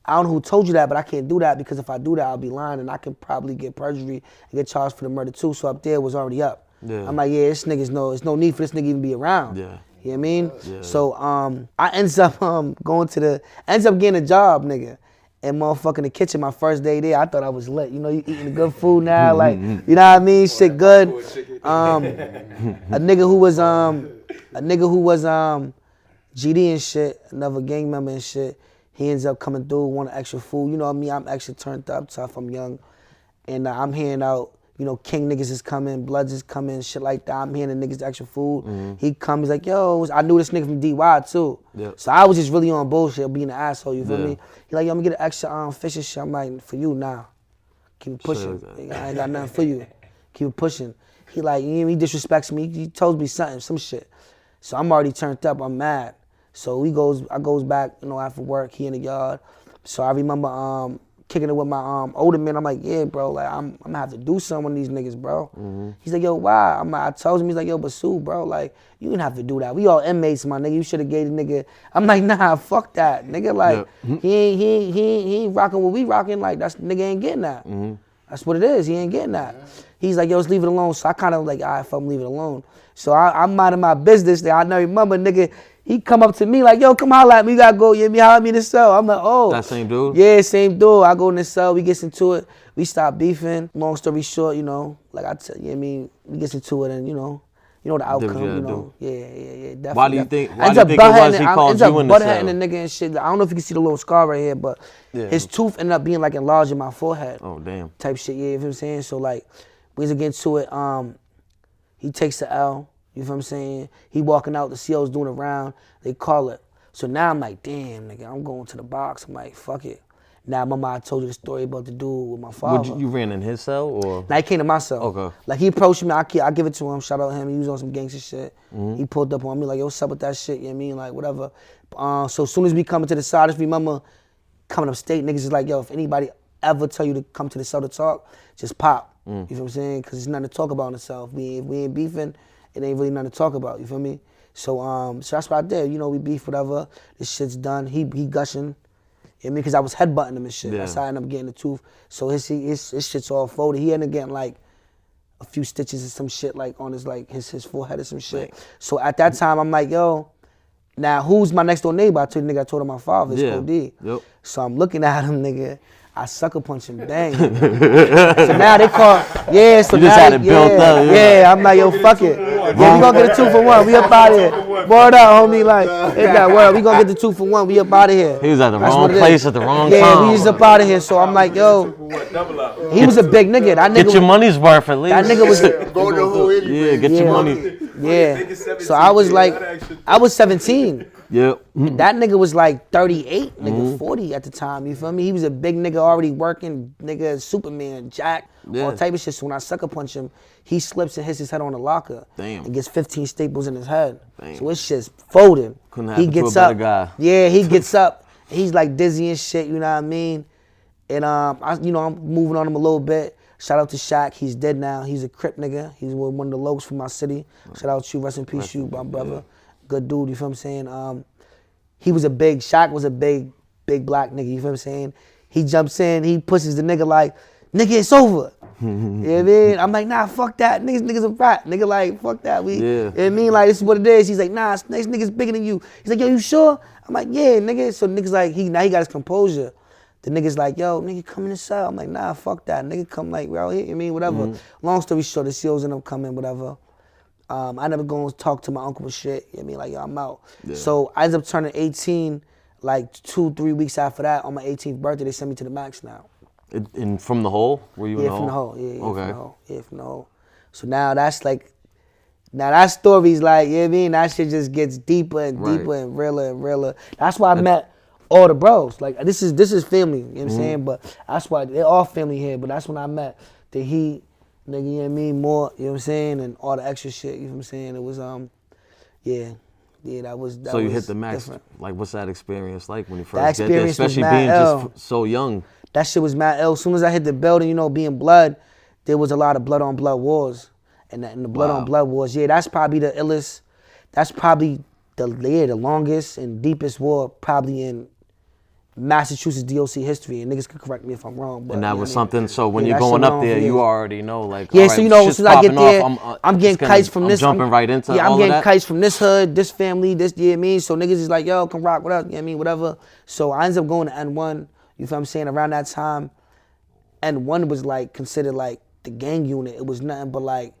I don't know who told you that, but I can't do that because if I do that, I'll be lying and I can probably get perjury and get charged for the murder too. So up there was already up. Yeah. I'm like, yeah, this nigga's there's no need for this nigga even be around. Yeah. You know what I mean? Yeah. So I ends up getting a job, nigga. And motherfucking the kitchen, my first day there, I thought I was lit. You know, you eating the good food now, like, you know what I mean? Shit good. A nigga who was GD and shit, another gang member and shit, he ends up coming through, wanting extra food. You know what I mean? I'm extra turned up, tough, I'm young. And I'm hearing out, you know, King niggas is coming, Bloods is coming, shit like that. I'm hearing the niggas extra food. He comes, he's like, yo, I knew this nigga from DY too. Yep. So I was just really on bullshit, being an asshole, you feel me? He like, yo, I'm gonna get an extra fish and shit. I'm like, for you now. Keep it pushing. I ain't got nothing for you. Keep it pushing. He like, he disrespects me. He told me something, some shit. So I'm already turned up, I'm mad. So I goes back, you know, after work, he in the yard. So I remember kicking it with my older man. I'm like, yeah, bro, like I'm gonna have to do something with these niggas, bro. He's like, yo, why? I'm like, I told him, he's like, yo, but Sue, bro, like, you didn't have to do that. We all inmates, my nigga. You should have gave the nigga. I'm like, nah, fuck that, nigga. Like, he ain't rocking what we rocking. Like, that's nigga ain't getting that. That's what it is. He ain't getting that. He's like, yo, let's leave it alone. So I kind of like, all right, fuck, leave it alone. So I'm minding my business there. I never remember, nigga. He come up to me like, yo, come holler at me. You gotta go, holler at me in the cell. I'm like, oh. That same dude? Yeah, same dude. I go in the cell, we get into it. We stop beefing. Long story short, you know, like I tell you, I mean, we get into it and, you know the outcome, you know. Yeah, definitely. Why do you think it was he called you in the cell? The nigga and shit. I don't know if you can see the little scar right here, but his tooth ended up being like enlarged in my forehead. Oh, damn. Type shit, yeah, you know what I'm saying? So like, we was get to it, he takes the L. You feel what I'm saying? He walking out, the CO's doing a round, they call it. So now I'm like, damn, nigga, I'm going to the box. I'm like, fuck it. Now, remember I told you the story about the dude with my father. You ran in his cell or? Nah, he came to my cell. Okay. Like he approached me, I give it to him, shout out him, he was on some gangster shit. He pulled up on me like, yo, what's up with that shit, you know what I mean? Like, whatever. So as soon as we come to the side, I just remember coming upstate, niggas is like, yo, if anybody ever tell you to come to the cell to talk, just pop. You feel what I'm saying? Because there's nothing to talk about in the cell. If we ain't beefing, it ain't really nothing to talk about, you feel me? So so that's what I did, you know, we beef, whatever. This shit's done. He gushing, you know what I mean? Because I was headbutting him and shit. That's how I ended up getting the tooth. So his shit's all folded. He ended up getting like a few stitches or some shit like on his like his forehead or some shit. Right. So at that time, I'm like, yo, now who's my next door neighbor? I told the nigga, I told him my father, it's OD. Yep. So I'm looking at him, nigga. I sucker punch him, bang. So now they call, so you just had it built up. Yeah, I'm like, yo, fuck it. Yeah, we gonna get a 2 for 1. We up out of here. Word up, homie. Like, hit that word. We gonna get the 2 for 1. We up out of here. He was at the wrong place at the wrong time. Yeah, we just up out of here. So I'm like, yo, he was a big nigga. That nigga get your money's worth at least. That nigga was Go to who anyway. Yeah, get your money. Yeah. So I was like, I was 17. Yep. That nigga was like 38, nigga 40 at the time, you feel me? He was a big nigga already working, nigga, Superman, Jack, all type of shit. So when I sucker punch him, he slips and hits his head on the locker. Damn. And gets 15 staples in his head. Damn. So his shit's folding. Couldn't He happen gets to a up. better guy. Yeah, he gets up. He's like dizzy and shit, you know what I mean? And I'm moving on him a little bit. Shout out to Shaq. He's dead now. He's a Crip nigga. He's one of the locals from my city. Shout out to you. Rest in peace, you, my brother. Yeah. Good dude, you feel what I'm saying? Shaq was a big black nigga, you feel what I'm saying? He jumps in, he pushes the nigga like, nigga, it's over. You know what I mean? I'm like, nah, fuck that. Niggas a rat. Nigga like, fuck that. You know what I mean? Like, this is what it is. He's like, nah, this nigga's bigger than you. He's like, yo, you sure? I'm like, yeah, nigga. So niggas like, now he got his composure. The nigga's like, yo, nigga, come in the cell. I'm like, nah, fuck that. Nigga, come like, we're out here, you know what I mean? Whatever. Long story short, the SEALs end up coming, whatever. I never go and talk to my uncle and shit. You know what I mean? Like, yo, I'm out. Yeah. So I ended up turning 18, like 2-3 weeks after that. On my 18th birthday, they sent me to the max now. And from the hole? Were you in the hole? From the hole. Yeah, okay. From the hole. Yeah, from the hole. So now that's like, that story's like, you know what I mean? That shit just gets deeper and deeper and realer and realer. That's why I met all the bros. Like, this is family, you know what I'm saying? But that's why, they're all family here, but that's when I met the Heat, nigga, you know what I mean? More, you know what I'm saying? And all the extra shit, you know what I'm saying? It was, that was So you was hit the max, different. Like, what's that experience like when you That first get there? Especially being just so young. That shit was mad ill. As soon as I hit the building, you know, being blood, there was a lot of blood on blood wars. And the blood on blood wars, that's probably the illest, that's probably the longest and deepest war probably in Massachusetts DOC history, and niggas can correct me if I'm wrong. But, and that was I mean, something, so when you're going up there, you already know, like, all right, so you know, as soon as I get there, I'm getting kites from this. I'm jumping right into all of that. I'm getting kites from this hood, this family, this, you know what I mean? So niggas is like, yo, come rock with us, you know what I mean? Whatever. So I ended up going to N1, you feel what I'm saying? Around that time, N1 was like considered like the gang unit. It was nothing but like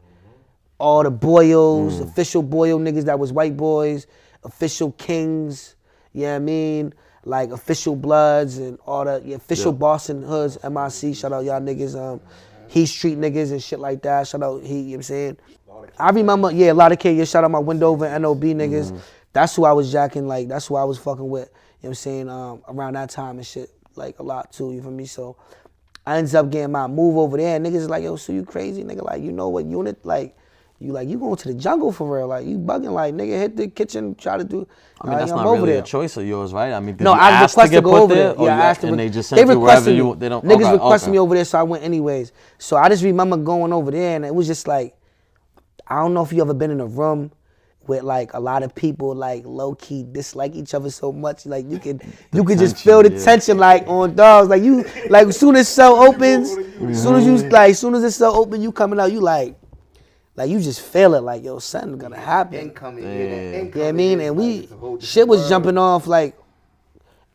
all the boyos, official boyo niggas that was white boys, official kings, you know what I mean? Like official bloods and all the official Boston hoods, MIC, shout out y'all niggas, Heat Street niggas and shit like that, shout out Heat, you know what I'm saying? I remember, a lot of kids, shout out my Windover NOB niggas, that's who I was jacking, like, that's who I was fucking with, you know what I'm saying, around that time and shit, like a lot too, you feel me? So I ended up getting my move over there, and niggas is like, yo, so you crazy, nigga, like, you know what unit, like, you going to the jungle for real, like, you bugging, like, nigga, hit the kitchen, try to do. I mean, that's not really a choice of yours, right? I mean, did no, you I ask requested to to get go put over there? there. Yeah, I asked them. And they just sent you wherever you, they don't. Niggas requested me over there, so I went anyways. So I just remember going over there, and it was just like, I don't know if you ever been in a room with like a lot of people like low key dislike each other so much, like you could just feel the tension like on dogs, like you like as soon as cell opens, as soon as the cell open, you coming out, you like you just feel it, like, yo, something's gonna happen. Incoming, you know what I mean? And shit was jumping off like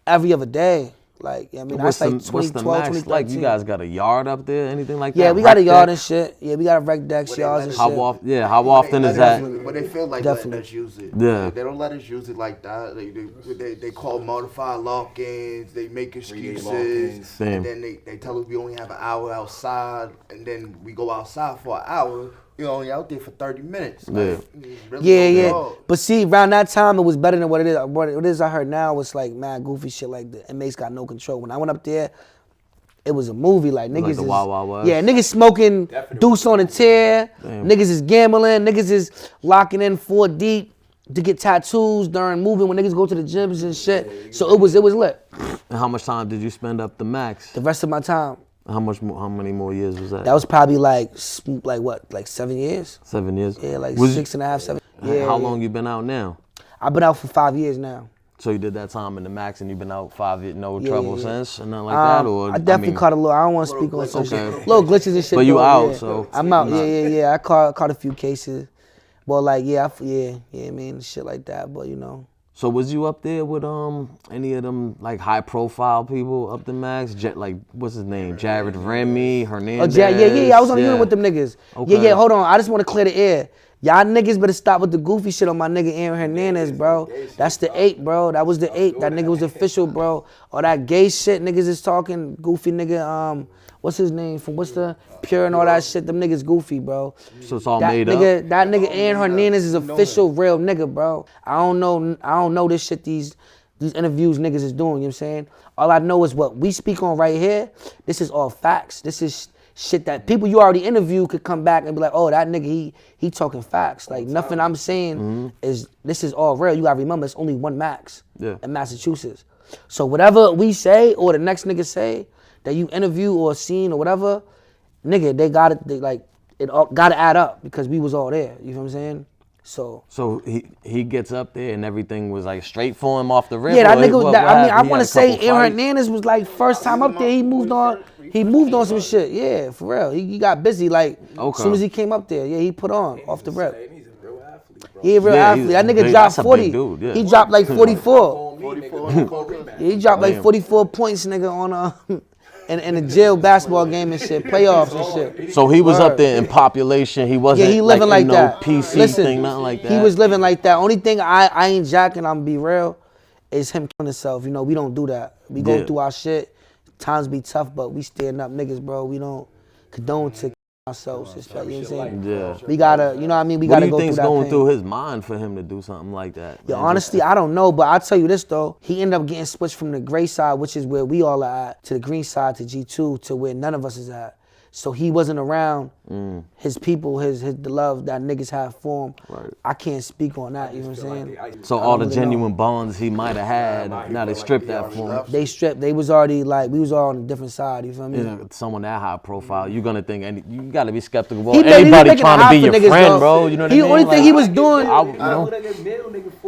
every other day. Like, I mean, that's like 2012, 2013. Like, you guys got a yard up there, anything like that? Yeah, we got a yard and shit. Yeah, we got a rec decks, yards and shit. How often is that? But they feel like letting us use it. Yeah. They don't let us use it like that. They call modified lock-ins. They make excuses. And then they tell us we only have an hour outside. And then we go outside for an hour. You're only out there for 30 minutes. Like, yeah. But see, around that time, it was better than what it is. What it is I heard now, it's like, man, goofy shit, like the inmates got no control. When I went up there, it was a movie. Like, niggas like the Wild Wild West? Yeah, niggas smoking deuce on a tear. Niggas is gambling. Niggas is locking in 4 deep to get tattoos during moving when niggas go to the gyms and shit. So it was lit. And how much time did you spend up the max? The rest of my time. How many more years was that? That was probably like what, like 7 years? 7 years? Yeah, like 6.5, 7. Yeah. How long you been out now? I've been out for 5 years now. So you did that time in the max and you've been out 5 years, no trouble since, and nothing like that? Or I definitely caught a little, I don't want to speak on some shit. Little glitches and shit. But you out, so. I'm out, yeah. I caught a few cases. Well, like, I mean, shit like that, but you know. So was you up there with any of them like high profile people up the max? Like, what's his name? Jared Remy, Hernandez. Oh, yeah. I was on the unit with them niggas. Okay. Yeah. Hold on. I just want to clear the air. Y'all niggas better stop with the goofy shit on my nigga Aaron HERNANDEZ, bro. That's the ape, bro. That was the ape. That nigga was official, bro. All that gay shit niggas is talking, goofy nigga, what's his name? From what's the Pure and all that shit, them niggas goofy, bro. So it's all that made nigga, up? That nigga Aaron HERNANDEZ is official real nigga, bro. I don't know this shit these interviews niggas is doing, you know what I'm saying? All I know is what we speak on right here, this is all facts. This is shit that people you already interviewed could come back and be like, oh, that nigga, he talking facts. Like, nothing I'm saying is, this is all real. You gotta remember, it's only one max in Massachusetts. So whatever we say or the next nigga say that you interview or seen or whatever, nigga, it all gotta add up because we was all there. You know what I'm saying? So he gets up there and everything was like straight for him off the rip. Yeah, that nigga. I want to say Aaron HERNANDEZ was like first time up there. He moved on some shit. Yeah, for real. He got busy like as soon as he came up there. Yeah, he put on off the rip. He's a real athlete, bro. He a real athlete. That nigga dropped 40. Dude, yeah. He dropped like 44. 44. Yeah, he dropped like 44 points, nigga, on in a jail basketball game and shit, playoffs and shit. So he was up there in population. He wasn't. Yeah, he living like that. PC thing, nothing like that. He was living like that. Only thing I ain't jacking, I'm be real, is him killing himself. You know, we don't do that. We go through our shit. Times be tough, but we stand up niggas, bro. We don't condone to ourselves. It's like, you know what I'm saying? Yeah. We gotta, you know what I mean? We gotta go through that pain. What do you think's going through his mind for him to do something like that? Yeah, honestly, I don't know, but I'll tell you this, though. He ended up getting switched from the gray side, which is where we all are at, to the green side, to G2, to where none of us is at. So he wasn't around his people, the love that niggas have for him. Right. I can't speak on that, you know what I'm saying? So all the genuine bonds he might have had, now they stripped that from him. They stripped. They was already like, we was all on a different side, you feel me? Yeah, someone that high profile, you're gonna think, you gotta be skeptical about anybody trying to be your niggas, friend, though. bro. You know what I mean? The only thing he was doing, A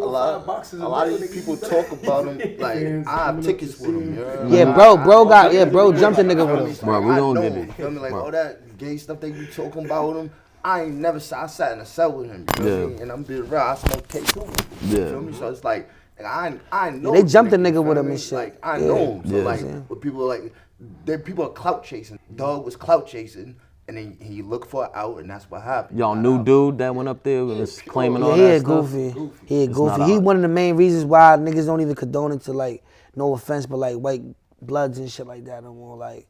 lot of these people talk about him like I have tickets with him. bro jumped a nigga with him. Bro, we gonna get it. Feel me? Like all that gay stuff they be talking about with him. I ain't never I sat in a cell with him. You know what I mean? And I'm being real. I smoked K2 with him. You feel me? So it's like I know. They jumped a nigga with him and shit. Like I know him. So like, what people are like, people are clout chasing. Dog was clout chasing. And then he looked for it out, and that's what happened. Y'all knew dude that went up there and was claiming all he that a stuff? He a goofy. He one of the main reasons why niggas don't even condone it to, like, no offense, but like white bloods and shit like that no more. Like,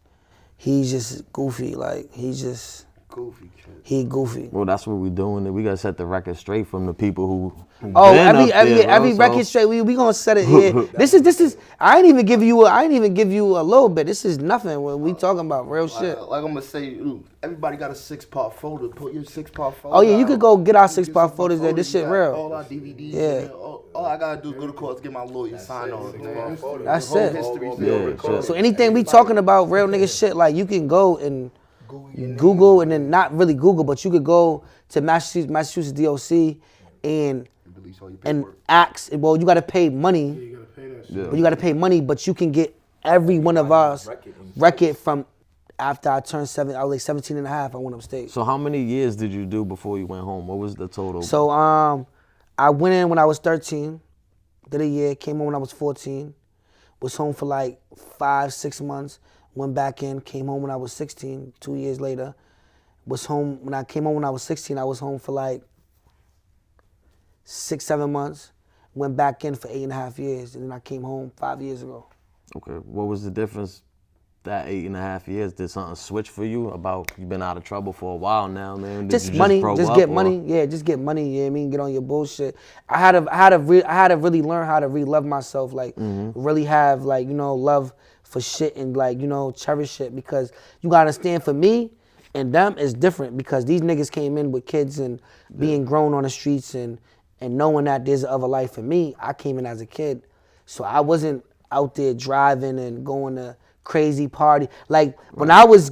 he's just goofy. Like, he's just goofy kid. He goofy. Well, that's what we doing. We gotta set the record straight from the people who. Every record straight. We gonna set it here. This is. I ain't even give you a little bit. This is nothing when we talking about real shit. Like I'm gonna say, everybody got a 6-part folder. Put your 6-part folder. Oh yeah, you could go get our 6-part folders there. This shit real. All our DVDs. Yeah. All I gotta do is go to court, get my lawyer sign on it. That's it. So anything we talking about real nigga shit, like you can go and Google and then not really Google, but you could go to Massachusetts DOC and ask. Well, you gotta pay money. You gotta pay that shit. But you gotta pay money, but you can get every one of us record from after I turned 7. I was like 17 and a half. I went upstate. So how many years did you do before you went home? What was the total? So I went in when I was 13, did a year, came home when I was 14, was home for like 5-6 months, went back in, came home when I was 16, 2 years later, was home, when I came home when I was 16, I was home for like 6-7 months, went back in for 8.5 years, and then I came home 5 years ago. Okay, what was the difference that 8.5 years? Did something switch for you about you've been out of trouble for a while now, man? Just money, just get money. Yeah, just get money. You know what I mean? Get on your bullshit. I had to really learn how to really love myself, like really have like, you know, love for shit and like, you know, cherish it, because you gotta understand, for me and them is different, because these niggas came in with kids and being grown on the streets and knowing that there's another life. For me, I came in as a kid, so I wasn't out there driving and going to crazy party. Like when I was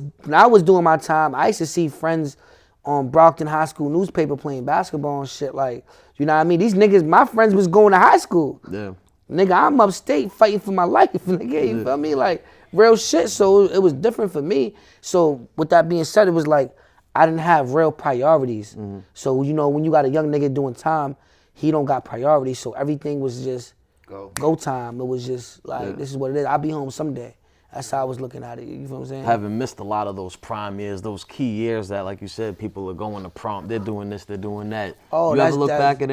doing my time, I used to see friends on Brockton High School newspaper playing basketball and shit. Like, you know what I mean? These niggas, my friends was going to high school. Yeah. Nigga, I'm upstate fighting for my life, nigga, you feel me? Like, real shit. So it was different for me. So with that being said, it was like I didn't have real priorities. So, you know, when you got a young nigga doing time, he don't got priorities. So everything was just go time. It was just like, this is what it is. I'll be home someday. That's how I was looking at it. You feel what I'm saying? Having missed a lot of those prime years, those key years that, like you said, people are going to prom, they're doing this, they're doing that. Oh, you ever look back at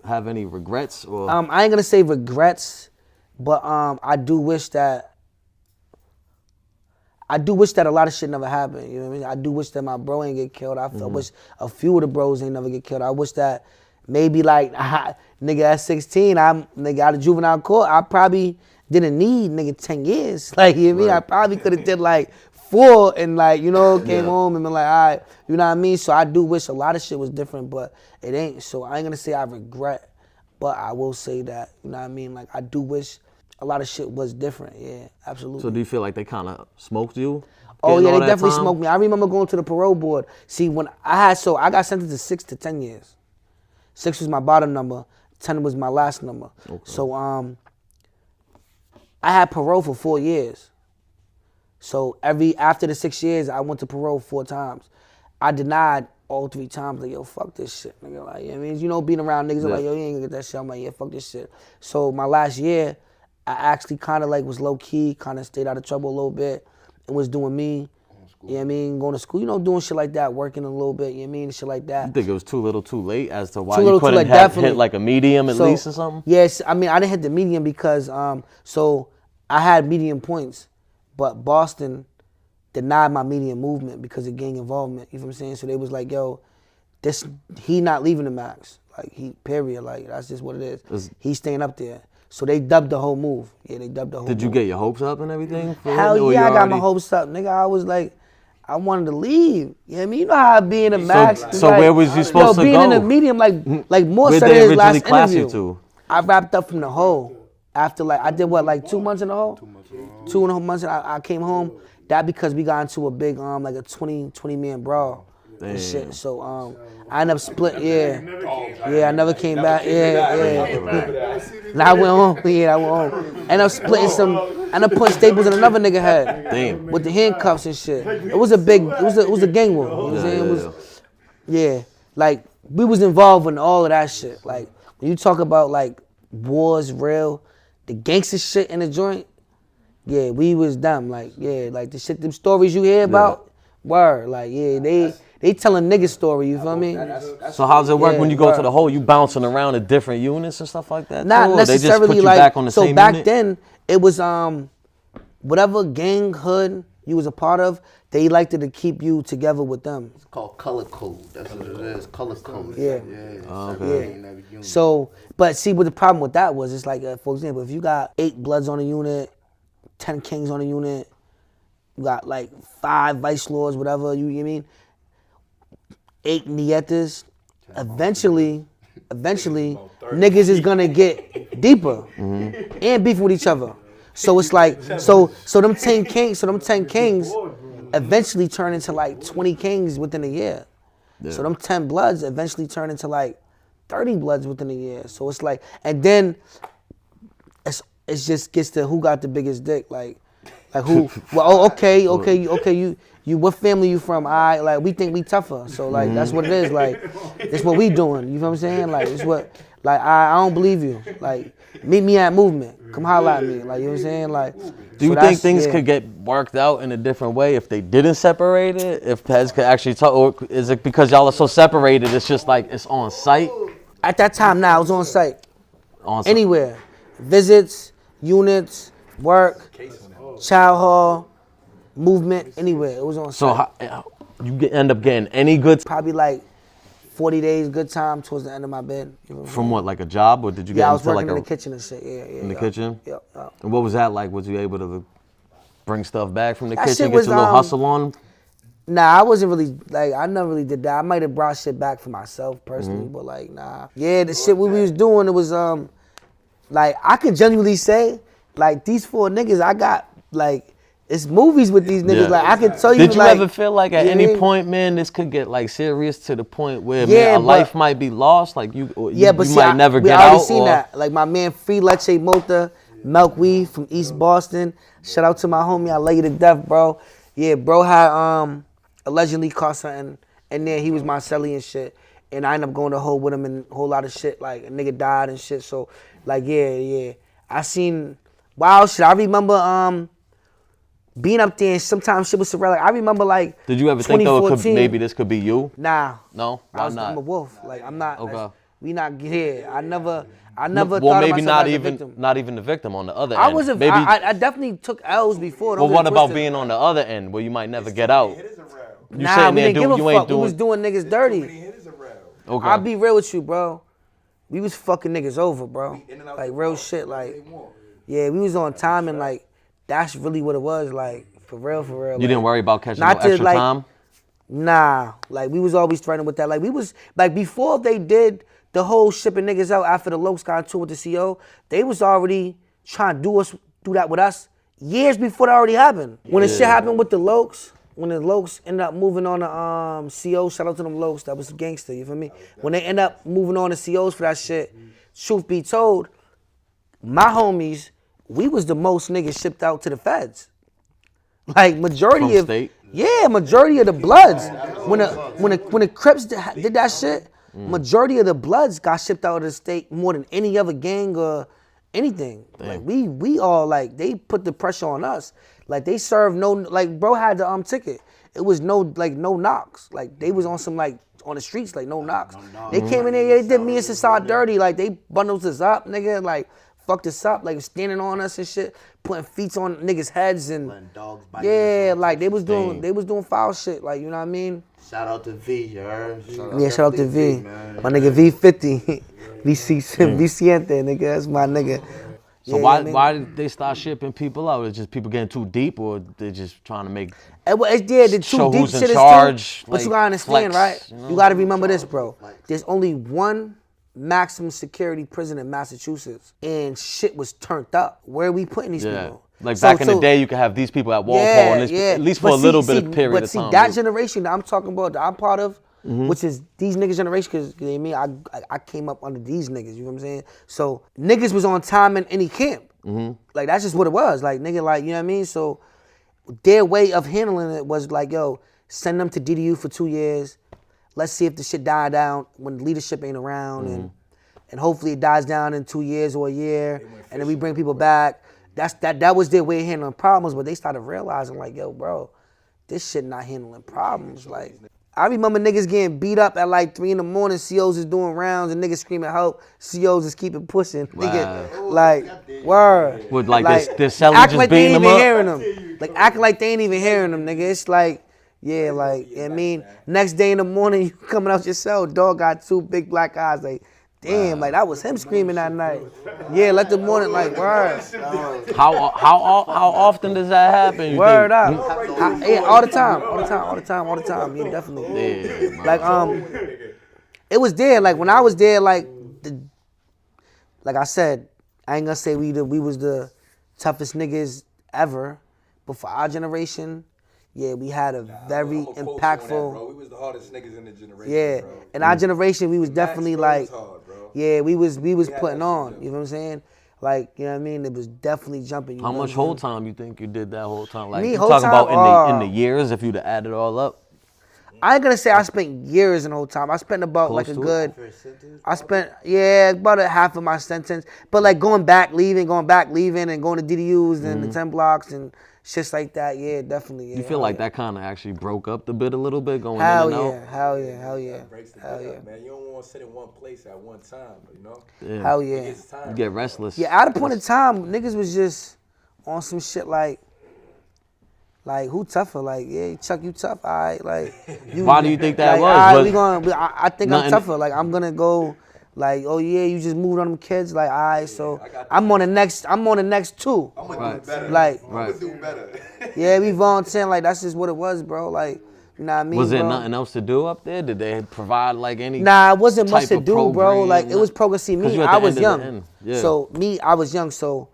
have any regrets? Or? I ain't gonna say regrets, but I do wish that a lot of shit never happened. You know what I mean? I do wish that my bro ain't get killed. I wish a few of the bros ain't never get killed. I wish that maybe like nigga at 16, nigga out of juvenile court, I probably didn't need nigga 10 years. Like, you know what I mean? I probably could have did like 4 and like, you know, came home and been like, all right, you know what I mean? So I do wish a lot of shit was different, but it ain't. So I ain't gonna say I regret, but I will say that, you know what I mean? Like, I do wish a lot of shit was different. Yeah, absolutely. So do you feel like they kind of smoked you? Oh yeah, they definitely smoked me. I remember going to the parole board. See, when I got sentenced to 6 to 10 years. 6 was my bottom number, 10 was my last number. Okay. So I had parole for 4 years. So after the 6 years, I went to parole 4 times. I denied all 3 times. Like, yo, fuck this shit, nigga. Like, you know what I mean? You know, being around niggas like, yo, you ain't gonna get that shit. I'm like, yeah, fuck this shit. So my last year, I actually kind of like was low key, kind of stayed out of trouble a little bit, and was doing me. You know what I mean? Going to school, you know, doing shit like that, working a little bit, you know what I mean? Shit like that. You think it was too little too late as to why you couldn't have hit like a medium at least or something? Yes, I mean, I didn't hit the medium because, so I had medium points, but Boston denied my medium movement because of gang involvement, you know what I'm saying? So they was like, yo, he not leaving the max. Like, period, like, that's just what it is. He's staying up there. So they dubbed the whole move. Yeah, they dubbed the whole move. Did you get your hopes up and everything? Hell yeah, I got my hopes up, nigga. I was like, I wanted to leave. You know what I mean? You know how I be in the max. So like, where was you supposed to go? Being in the medium, like more said in his last interview. You to? I wrapped up from the hole. After like, I did what, like 2 months in the hole? 2.5 months, and I came home. That because we got into a big, like a 20 man brawl and shit. So I ended up split, yeah, I never came back, And I went home, I went home. Ended up splitting ended up putting staples in another nigga head. With the handcuffs and shit. It was a gang war, you know what I'm saying? Yeah, like, we was involved in all of that shit. Like, when you talk about, like, wars real, the gangster shit in the joint, yeah, we was them. Like, yeah, like the shit, them stories you hear about, word. Like, yeah, they telling nigga story, you feel me? So how's it work when you go to the hole? You bouncing around at different units and stuff like that? Not necessarily, they just put you like, back on the same back unit? then, it was, whatever gang hood you was a part of, they liked to keep you together with them. It's called color code. That's what it is, color code. Yeah. Okay. Yeah. So, but see, what the problem with that was, it's like, for example, if you got 8 Bloods on a unit, 10 Kings on a unit, you got like 5 Vice Lords, whatever, you know what I mean? 8 Nietas. Eventually, niggas is gonna get deeper and beef with each other. So it's like, so them 10 Kings eventually turn into like 20 Kings within a year. Yeah. So them 10 Bloods eventually turn into like 30 Bloods within a year. So it's like, and then it just gets to who got the biggest dick, like who? Well, okay, you what family you from? Like, we think we tougher, so like that's what it is. Like, it's what we doing. You know what I'm saying? Like, it's what, like, I don't believe you. Like, meet me at movement. Come holler at me. Like, you know what I'm saying? Like, do you think things could get worked out in a different way if they didn't separate it? If heads could actually talk, or is it because y'all are so separated? It's just like it's on site. At that time, now it was on site. Anywhere, visits, units, work, child hall, movement, anywhere. It was on site. So you end up getting any good? Probably like 40 days good time towards the end of my bed. You know From what, like a job, or did you get I was into working like in the kitchen and shit. Yeah. In the kitchen? Yep. And what was that like? Was you able to bring stuff back from the That kitchen, shit get was, your little hustle on? Nah, I wasn't really, like, I never really did that. I might have brought shit back for myself personally, but like, nah. Yeah, the shit we was doing, it was, like, I could genuinely say, like, these 4 niggas, I got, like, it's movies with these niggas. Like, I could tell you, Did you like, ever feel like at any point, man, this could get, like, serious to the point where, man, a life might be lost? Like, you might never get out? We already seen that. Like, my man, Free Leche Mota, Milk Weed from East Boston. Shout out to my homie, I love you to death, bro. Yeah, bro had, allegedly caught something, and then he was my celly and shit. And I ended up going to hole with him and a whole lot of shit. Like, a nigga died and shit. So, like, yeah. I seen wild shit. I remember being up there and sometimes shit was surreal. Like I remember like. Did you ever think though maybe this could be you? Nah. No. Why not? I'm a wolf. Like I'm not. Okay. We not here. I never thought well, of maybe myself not as a even victim. not even the victim on the other I end. was maybe. I definitely took L's before. Well, what about being on the other end where you might never get out? You nah, sitting we there didn't give a you ain't fuck. doing. We was doing niggas dirty. Okay. I'll be real with you, bro. We was fucking niggas over, bro. Like real shit. Like, yeah, we was on time and like that's really what it was. Like for real. You like, didn't worry about catching no extra time? Nah, like we was always threatened with that. Like we was like before they did the whole shipping niggas out after the Lokes got into with the CO, they was already trying to do that with us years before that already happened. When the shit happened with the Lokes, when the Lokes ended up moving on to CO, shout out to them Lokes, that was a gangster, you feel me? When they end up moving on to COs for that shit, truth be told, my homies, we was the most niggas shipped out to the feds. Like majority From of state? Yeah, majority of the Bloods. When the Crips did that shit, majority of the Bloods got shipped out of the state more than any other gang or anything. Damn. Like we all like they put the pressure on us. Like they served no like bro had the ticket. It was no knocks. Like they was on some like on the streets like no knocks. They came in there, they did me and Sassad dirty. Like they bundled us up, nigga. Like fucked us up, like standing on us and shit, putting feet on niggas' heads and yeah, like they was doing foul shit. Like you know what I mean. Shout out to V, you heard? Shout out to V. My nigga V50. Vicente, nigga. That's my nigga. So why did they start shipping people out? Is just people getting too deep or they just trying to make the too deep shit is charge, too, but you gotta understand, flex, right? You gotta remember this, bro. There's only one maximum security prison in Massachusetts and shit was turned up. Where are we putting these people? Like back in the day, you could have these people at Walpole, at least for a little bit of period of time. But see, that generation that I'm talking about, that I'm part of, which is these niggas generation, because you know what I mean, I came up under these niggas, you know what I'm saying? So niggas was on time in any camp. Like that's just what it was. Like nigga, like, you know what I mean? So their way of handling it was like, yo, send them to DDU for 2 years. Let's see if the shit died down when leadership ain't around and hopefully it dies down in 2 years or a year and then we bring people back. That was their way of handling problems, but they started realizing like, yo, bro, this shit not handling problems. Like, I remember niggas getting beat up at like 3 in the morning, COs is doing rounds and niggas screaming help, COs is keeping pushing. Wow. Nigga, like, word. With like this celly just like beating them up? Hearing them. Like, acting like they ain't even hearing them, nigga. It's like, yeah, like, you know what I mean? Next day in the morning, you coming out your cell, dog got 2 big black eyes, like, damn, like that was him screaming that night. Yeah, let the morning like word. How often does that happen? Word up. Yeah, all the time. Yeah, definitely. Yeah, like it was there. Like when I was there, like I said, I ain't gonna say we was the toughest niggas ever, but for our generation. Yeah, we had a very impactful. That, bro. We was the hardest niggas in the generation. Yeah, bro. in our generation, we was definitely like, hard, bro. yeah, we was putting on. You know what I'm saying? Like, you know what I mean? It was definitely jumping. How much whole time you think you did that whole time? Like Me, you whole talking time, about in the years if you'd have added it all up? I ain't gonna say I spent years in the whole time. I spent about Close like a to good. I spent about a half of my sentence, but like going back, leaving, and going to DDUs and the 10 blocks and. Shit like that, yeah, definitely. Yeah, you feel like that kind of actually broke up the bit a little bit going hell in and yeah, out? Hell yeah. That breaks the bit up, man. You don't want to sit in one place at one time, you know? Yeah. Hell yeah. You get restless. Yeah, at a point in time, niggas was just on some shit like who tougher? Like, yeah, Chuck, you tough, all right? Like, you, why do you think that like, was? All right, I think I'm tougher. Like, I'm gonna go. Like, oh yeah, you just moved on them kids. Like, all right, so I'm on the next 2. I'm gonna do better. Like, I'm gonna do better. Yeah, we volunteering. Like, that's just what it was, bro. Like, you know what I mean? Was there bro? nothing else to do up there? Did they provide like any? Nah, it wasn't much type to of do, bro. program? Like, it was progress. See, me, I was young. Yeah. So I was young. So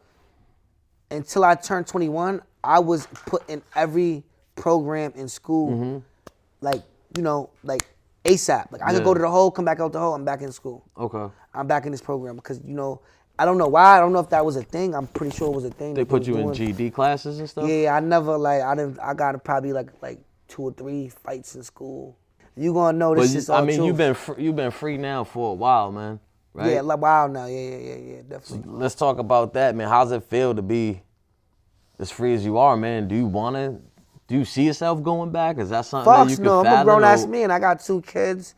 until I turned 21, I was put in every program in school. Like, you know, like ASAP. Like, I could go to the hole, come back out the hole, I'm back in school. Okay. I'm back in this program because, you know, I don't know why. I don't know if that was a thing. I'm pretty sure it was a thing. They put you in GD classes and stuff? Yeah, I never, like, I got probably like 2 or 3 fights in school. You gonna know this is all I mean, truth. you've been free now for a while, man. Right? Yeah, like, wow now. Yeah, definitely. So let's talk about that, man. How's it feel to be as free as you are, man, do you see yourself going back? Is that something that you can no, fathom? I'm a grown-ass man. I got 2 kids.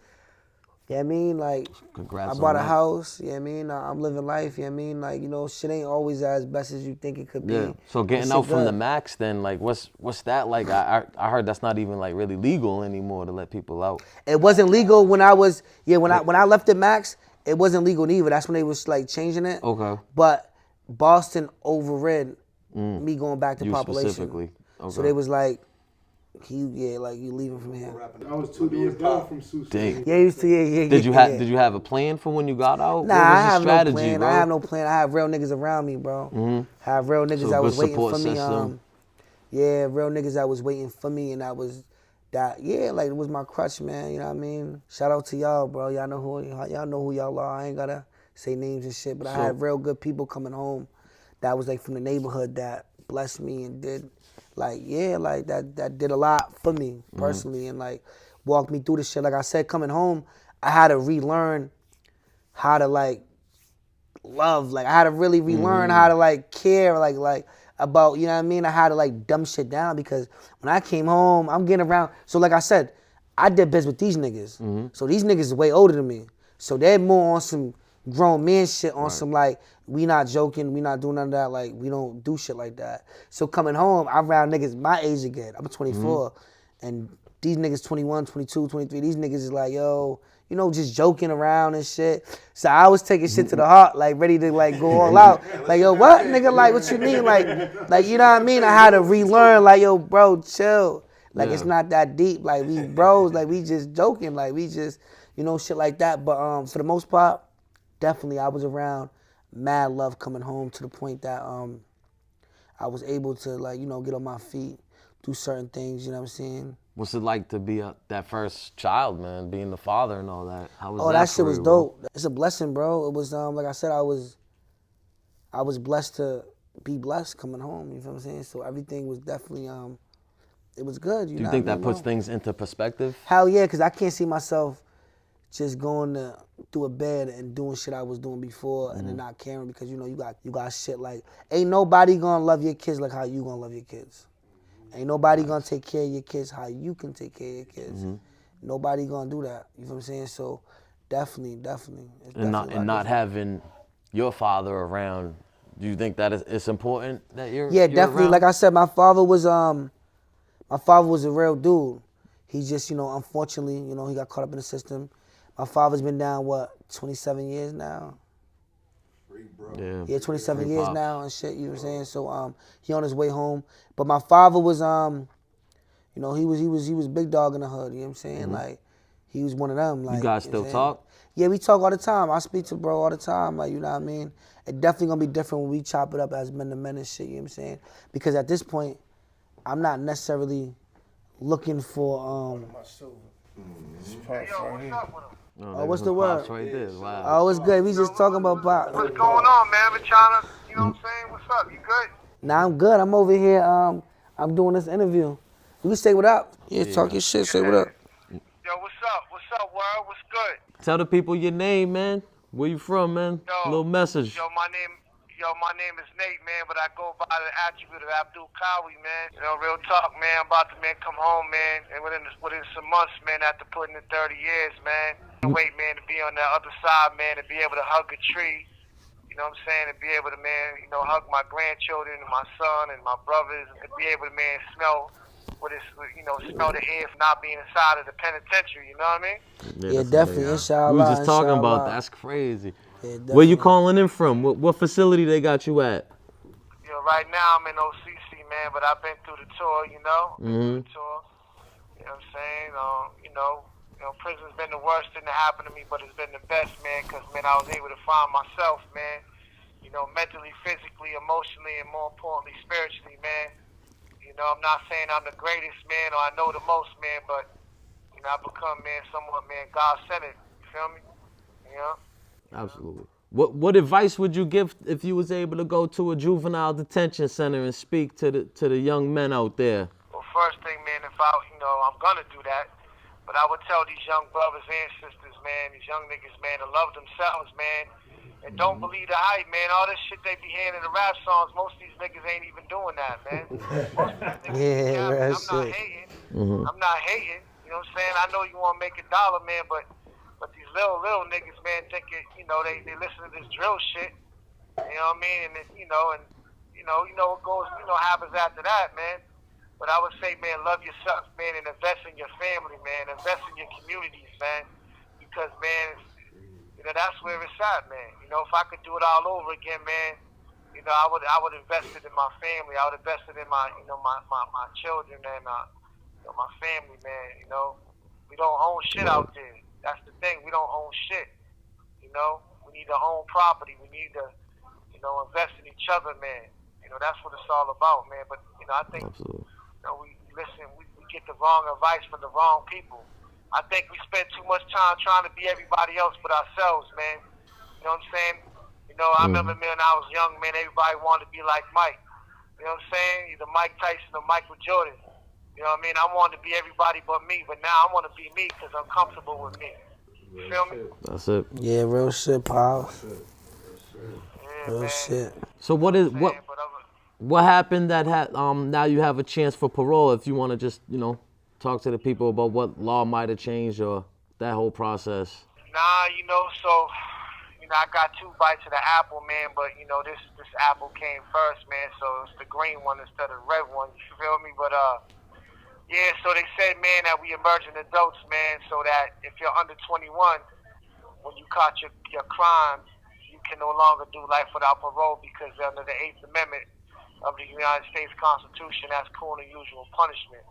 You know what I mean? Like, congrats I bought on a that. house. You know what I mean? I'm living life. You know what I mean? Like, you know, shit ain't always as best as you think it could be. Yeah. So getting out from the max, then, like, what's that like? I heard that's not even like really legal anymore to let people out. It wasn't legal when I was when I left the max. It wasn't legal neither. That's when they was like changing it. Okay. But Boston overrid me going back to You population. specifically. Okay. So they was like, you leaving from here. I was 2 doors down from Suzu. Dang. Yeah. Did you have a plan for when you got out? Nah, what was I your have strategy, no plan. bro? I have no plan. I have real niggas around me, bro. Have real niggas So that was good waiting support for me. system. Yeah, real niggas that was waiting for me, and like it was my crutch, man. You know what I mean? Shout out to y'all, bro. Y'all know who y'all are. I ain't gotta say names and shit, but I had real good people coming home that was like from the neighborhood that blessed me and did that did a lot for me personally and like walked me through the shit. Like I said, coming home, I had to relearn how to like love. Like I had to really relearn how to like care like about, you know what I mean? I had to like dumb shit down because when I came home, I'm getting around. So like I said, I did biz with these niggas. So these niggas is way older than me. So they're more on some grown man shit, on some like, we not joking, we not doing none of that, like we don't do shit like that. So coming home, I'm around niggas my age again. I'm 24 and these niggas 21, 22, 23, these niggas is like, yo, you know, just joking around and shit. So I was taking shit to the heart, like ready to like go all out. Like, yo, what, nigga, like what you mean? Like, you know what I mean? I had to relearn, like, yo, bro, chill. Like, it's not that deep. Like, we bros, like, we just joking. Like, we just, you know, shit like that. But for the most part, definitely I was around mad love coming home to the point that I was able to, like, you know, get on my feet, do certain things, you know what I'm saying? What's it like to be that first child, man, being the father and all that? How was that shit for was you, dope. It's a blessing, bro. It was, like I said, I was blessed to be blessed coming home, you feel what I'm saying? So everything was definitely, it was good. Do you think that puts things into perspective? Hell yeah, because I can't see myself just going through a bed and doing shit I was doing before and then not caring because, you know, you got shit like, ain't nobody gonna love your kids like how you gonna love your kids. Ain't nobody gonna take care of your kids how you can take care of your kids. Nobody gonna do that. You know what I'm saying? So definitely. And not having your father around, do you think that it's important that you're definitely. around? Like I said, my father was a real dude. He just, you know, unfortunately, you know, he got caught up in the system. My father's been down 27 years now. Yeah, 27 years now and shit, you know what I'm saying? So he on his way home. But my father was you know, he was big dog in the hood, you know what I'm saying? Like he was one of them. Like, you guys still talk? Yeah, we talk all the time. I speak to bro all the time, like, you know what I mean? It definitely gonna be different when we chop it up as men to men and shit, you know what I'm saying? Because at this point, I'm not necessarily looking for Oh, what's the word? Pops right there. Wow. Oh, it's good. We just talking about pop. What's going on, man? We're trying to, you know what I'm saying? What's up? You good? Nah, I'm good. I'm over here. I'm doing this interview. You can say what up. Yeah, talk your shit. Say what up. Yo, what's up? What's up, world? What's good? Tell the people your name, man. Where you from, man? Yo, Little message. Yo, my name is Nate, man, but I go by the attribute of Abdul Kawi, man. You know, real talk, man. I'm about to, come home, man, and within some months, man, after putting in 30 years, man. Wait, man, to be on the other side, man, to be able to hug a tree, you know what I'm saying, to be able to, man, you know, hug my grandchildren and my son and my brothers, and to be able to, man, smell smell the air from not being inside of the penitentiary, you know what I mean? Yeah, definitely, inshallah. We was just talking about that. That's crazy. Yeah, where you calling in from? What facility they got you at? You know, right now I'm in OCC, man, but I've been through the tour, you know? Through the tour. You know what I'm saying? You know, prison's been the worst thing that happened to me, but it's been the best, man, because, man, I was able to find myself, man, you know, mentally, physically, emotionally, and more importantly, spiritually, man. You know, I'm not saying I'm the greatest, man, or I know the most, man, but, you know, I've become, man, somewhat, man, God-centered. You feel me? You know? Absolutely. What advice would you give if you was able to go to a juvenile detention center and speak to the young men out there? Well, first thing, man, I'm gonna do that, but I would tell these young brothers and sisters, man, these young niggas, man, to love themselves, man. And don't believe the hype, man. All this shit they be hearing in the rap songs, most of these niggas ain't even doing that, man. Most of these niggas I'm not hating. I'm not hating. You know what I'm saying? I know you want to make $1, man, but these little niggas, man, thinking, you know, they listen to this drill shit. You know what I mean? And you know what goes, happens after that, man. But I would say, man, love yourself, man, and invest in your family, man. Invest in your communities, man. Because, man, that's where it's at, man. You know, if I could do it all over again, man, you know, I would invest it in my family. I would invest it in my children and my family, man. You know, we don't own shit out there. That's the thing. We don't own shit. You know, we need to own property. We need to, invest in each other, man. You know, that's what it's all about, man. But I think, we get the wrong advice from the wrong people. I think we spend too much time trying to be everybody else but ourselves, man. You know what I'm saying? I remember, man, when I was young, man, everybody wanted to be like Mike. You know what I'm saying? Either Mike Tyson or Michael Jordan. You know what I mean? I wanted to be everybody but me, but now I want to be me because I'm comfortable with me. You feel me? That's it. Yeah, real shit, pal. Real man. shit. So what happened that now you have a chance for parole? If you want to just talk to the people about what law might have changed or that whole process. Nah, so I got 2 bites of the apple, man, but this apple came first, man, so it's the green one instead of the red one. You feel me? But yeah, so they said, man, that we emerging adults, man, so that if you're under 21, when you caught your crime, you can no longer do life without parole because under the 8th Amendment of the United States Constitution, that's cruel and unusual punishment.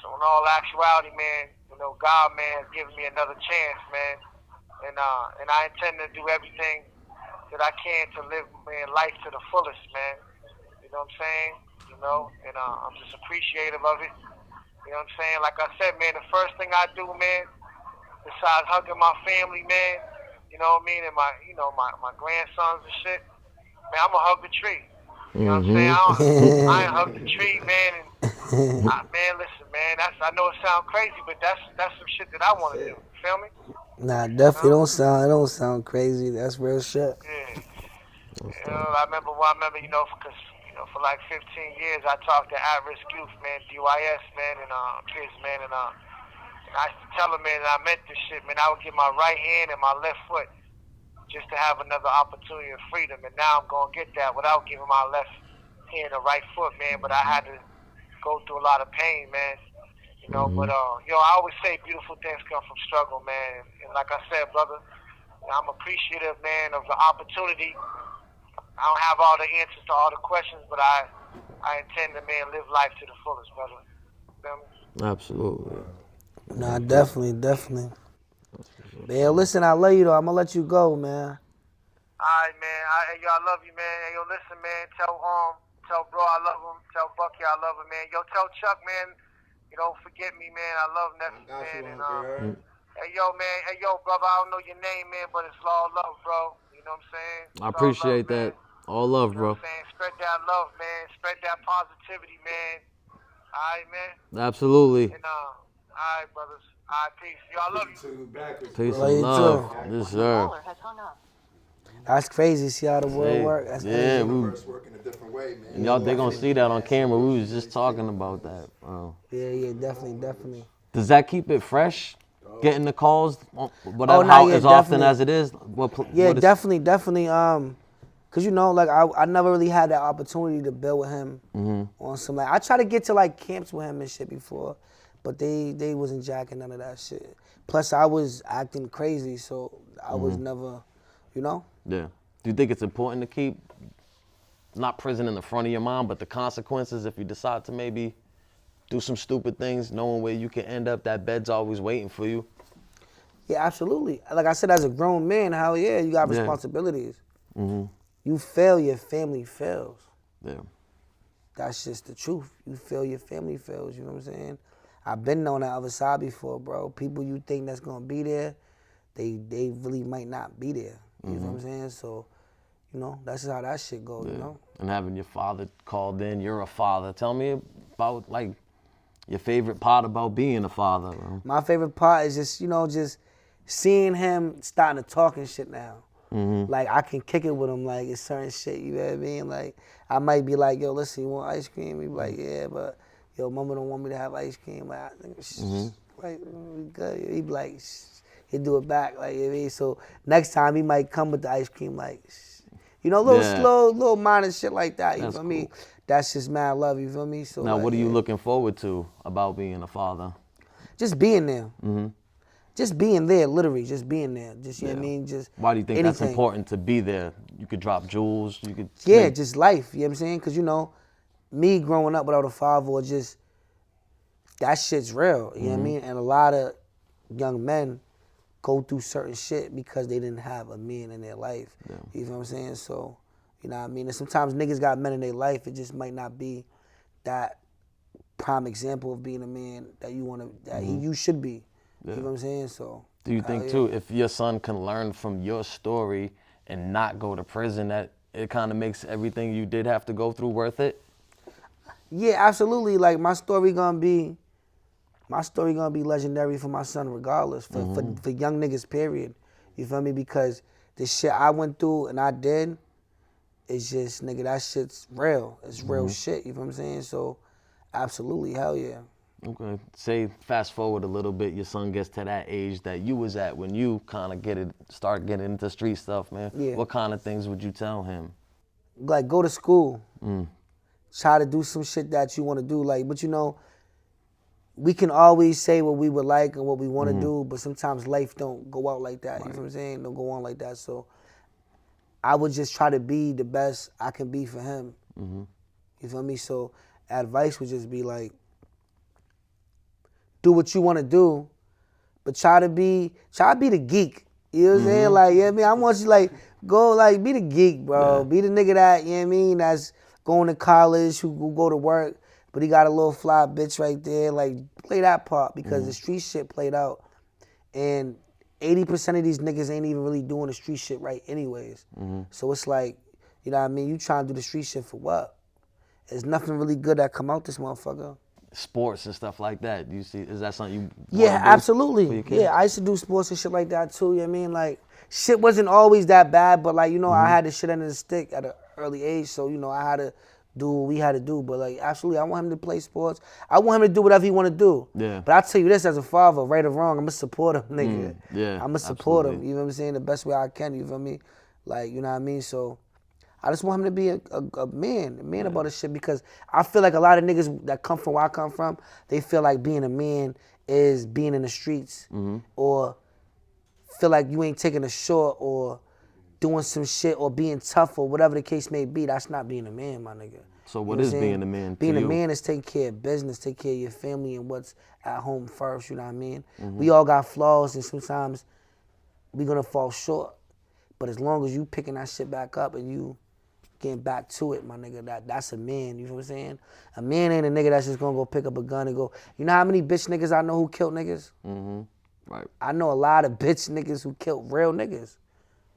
So in all actuality, man, God, man, has given me another chance, man, and I intend to do everything that I can to live, man, life to the fullest, man. You know what I'm saying? And I'm just appreciative of it. You know what I'm saying? Like I said, man, the first thing I do, man, besides hugging my family, man, you know what I mean, and my grandsons and shit, man, I'm gonna hug the tree. You know what I'm saying? I ain't hug the tree, man. And man, listen, man, I know it sounds crazy, but that's some shit that I want to do. You feel me? Nah, definitely it don't sound crazy. That's real shit. Yeah. I remember, because for like 15 years, I talked to at-risk youth, man, DYS, man, and kids, man, and I used to tell them, man, that I meant this shit, man. I would give my right hand and my left foot just to have another opportunity of freedom, and now I'm gonna get that without giving my left hand or right foot, man. But I had to go through a lot of pain, man. But I always say beautiful things come from struggle, man. And like I said, brother, I'm appreciative, man, of the opportunity. I don't have all the answers to all the questions, but I intend to, man, live life to the fullest, brother. You feel me? Absolutely. Nah, definitely. Man, listen, I love you, though. I'm going to let you go, man. All right, man. I love you, man. Hey, yo, listen, man. Tell bro I love him. Tell Bucky I love him, man. Yo, tell Chuck, man, you don't forget me, man. I love nephew, man. And, hey, yo, man. Hey, yo, brother, I don't know your name, man, but it's all love, bro. You know what I'm saying? I appreciate that. Man. All love, you know bro. What I'm saying? Spread that love, man. Spread that positivity, man. All right, man. Absolutely. And all right, brothers. All right, peace. Yo, I love you. Peace Love and you love. too. Yes, sir. That's crazy. See how the world works? That's crazy. Work in a different way, man. And y'all, they gonna see that on camera. We was just talking about that. Yeah, definitely. Does that keep it fresh? Getting the calls, as often as it is? Definitely. Cause I never really had that opportunity to build with him on some I tried to get to like camps with him and shit before, but they wasn't jacking none of that shit. Plus I was acting crazy, so I was never, Yeah. Do you think it's important to keep not prison in the front of your mind, but the consequences if you decide to maybe do some stupid things, knowing where you can end up, that bed's always waiting for you? Yeah, absolutely. Like I said, as a grown man, hell yeah, you got responsibilities. You fail, your family fails. Yeah. That's just the truth. You fail, your family fails, you know what I'm saying? I've been on the other side before, bro. People you think that's gonna be there, they really might not be there. You know what I'm saying? So, that's just how that shit goes, And having your father called in, you're a father. Tell me about, like, your favorite part about being a father, bro. My favorite part is just, just seeing him starting to talk and shit now. Like, I can kick it with him, like, it's certain shit, you know what I mean? Like, I might be like, yo, listen, you want ice cream? He be like, yeah, but, yo, mama don't want me to have ice cream. Like, I think, like, we good. He be like, he'll do it back, like, you know what I mean? So, next time, he might come with the ice cream, like, you know, little slow, little minor shit like that, you feel me? That's just mad love, you feel me? So now, like, what are you looking forward to about being a father? Just being there. Just being there, literally, just being there. Just, you know what I mean? Just why do you think anything. that's important to be there? You could drop jewels, you could... Yeah, just life, you know what I'm saying? Because, you know, me growing up without a father, or just, that shit's real, you know what I mean? And a lot of young men go through certain shit because they didn't have a man in their life. You know what I'm saying? So, you know what I mean? And sometimes niggas got men in their life, it just might not be that prime example of being a man that you want to, that you should be. You know what I'm saying? So. Do you think too, if your son can learn from your story and not go to prison, that it kind of makes everything you did have to go through worth it? Yeah, absolutely. Like, my story gonna be legendary for my son regardless, for young niggas, period. You feel me? Because the shit I went through and I did, it's just, nigga, that shit's real. It's real shit, you feel what I'm saying? So, absolutely, hell yeah. Okay. Say, fast forward a little bit, your son gets to that age that you was at when you kind of start getting into street stuff, man. Yeah. What kind of things would you tell him? Like, go to school. Try to do some shit that you want to do. Like, but you know, we can always say what we would like and what we want to do, but sometimes life don't go out like that. You know what I'm saying? Don't go on like that. So I would just try to be the best I can be for him. You feel me? So advice would just be like, do what you want to do, but try to be the geek. You know what I'm saying? Like, you know what I mean? I want you, like, go, like, be the geek, bro. Be the nigga that, you know what I mean, that's going to college, who go to work, but he got a little fly bitch right there. Like, play that part, because the street shit played out. And 80% of these niggas ain't even really doing the street shit right anyways. So it's like, you know what I mean? You trying to do the street shit for what? There's nothing really good that come out this motherfucker. Sports and stuff like that. Do you see? Is that something you? Yeah, absolutely. Yeah, I used to do sports and shit like that too. You know what I mean? Like, shit wasn't always that bad, but like, you know, I had the shit under the stick at an early age, so you know, I had to do what we had to do. But like, absolutely, I want him to play sports. I want him to do whatever he want to do. Yeah. But I tell you this, as a father, right or wrong, I'm gonna support him, nigga. Yeah. I'm gonna support him. You know what I'm saying? The best way I can. You feel me? Like, you know what I mean? So. I just want him to be a man about this shit, because I feel like a lot of niggas that come from where I come from, they feel like being a man is being in the streets, or feel like you ain't taking a short or doing some shit or being tough or whatever the case may be. That's not being a man, my nigga. So what is being a man? Being a man is taking care of business, take care of your family and what's at home first, you know what I mean? We all got flaws, and sometimes we gonna fall short. But as long as you picking that shit back up and you getting back to it, my nigga, that's a man, you know what I'm saying? A man ain't a nigga that's just gonna go pick up a gun and go, you know how many bitch niggas I know who killed niggas? Right. I know a lot of bitch niggas who killed real niggas.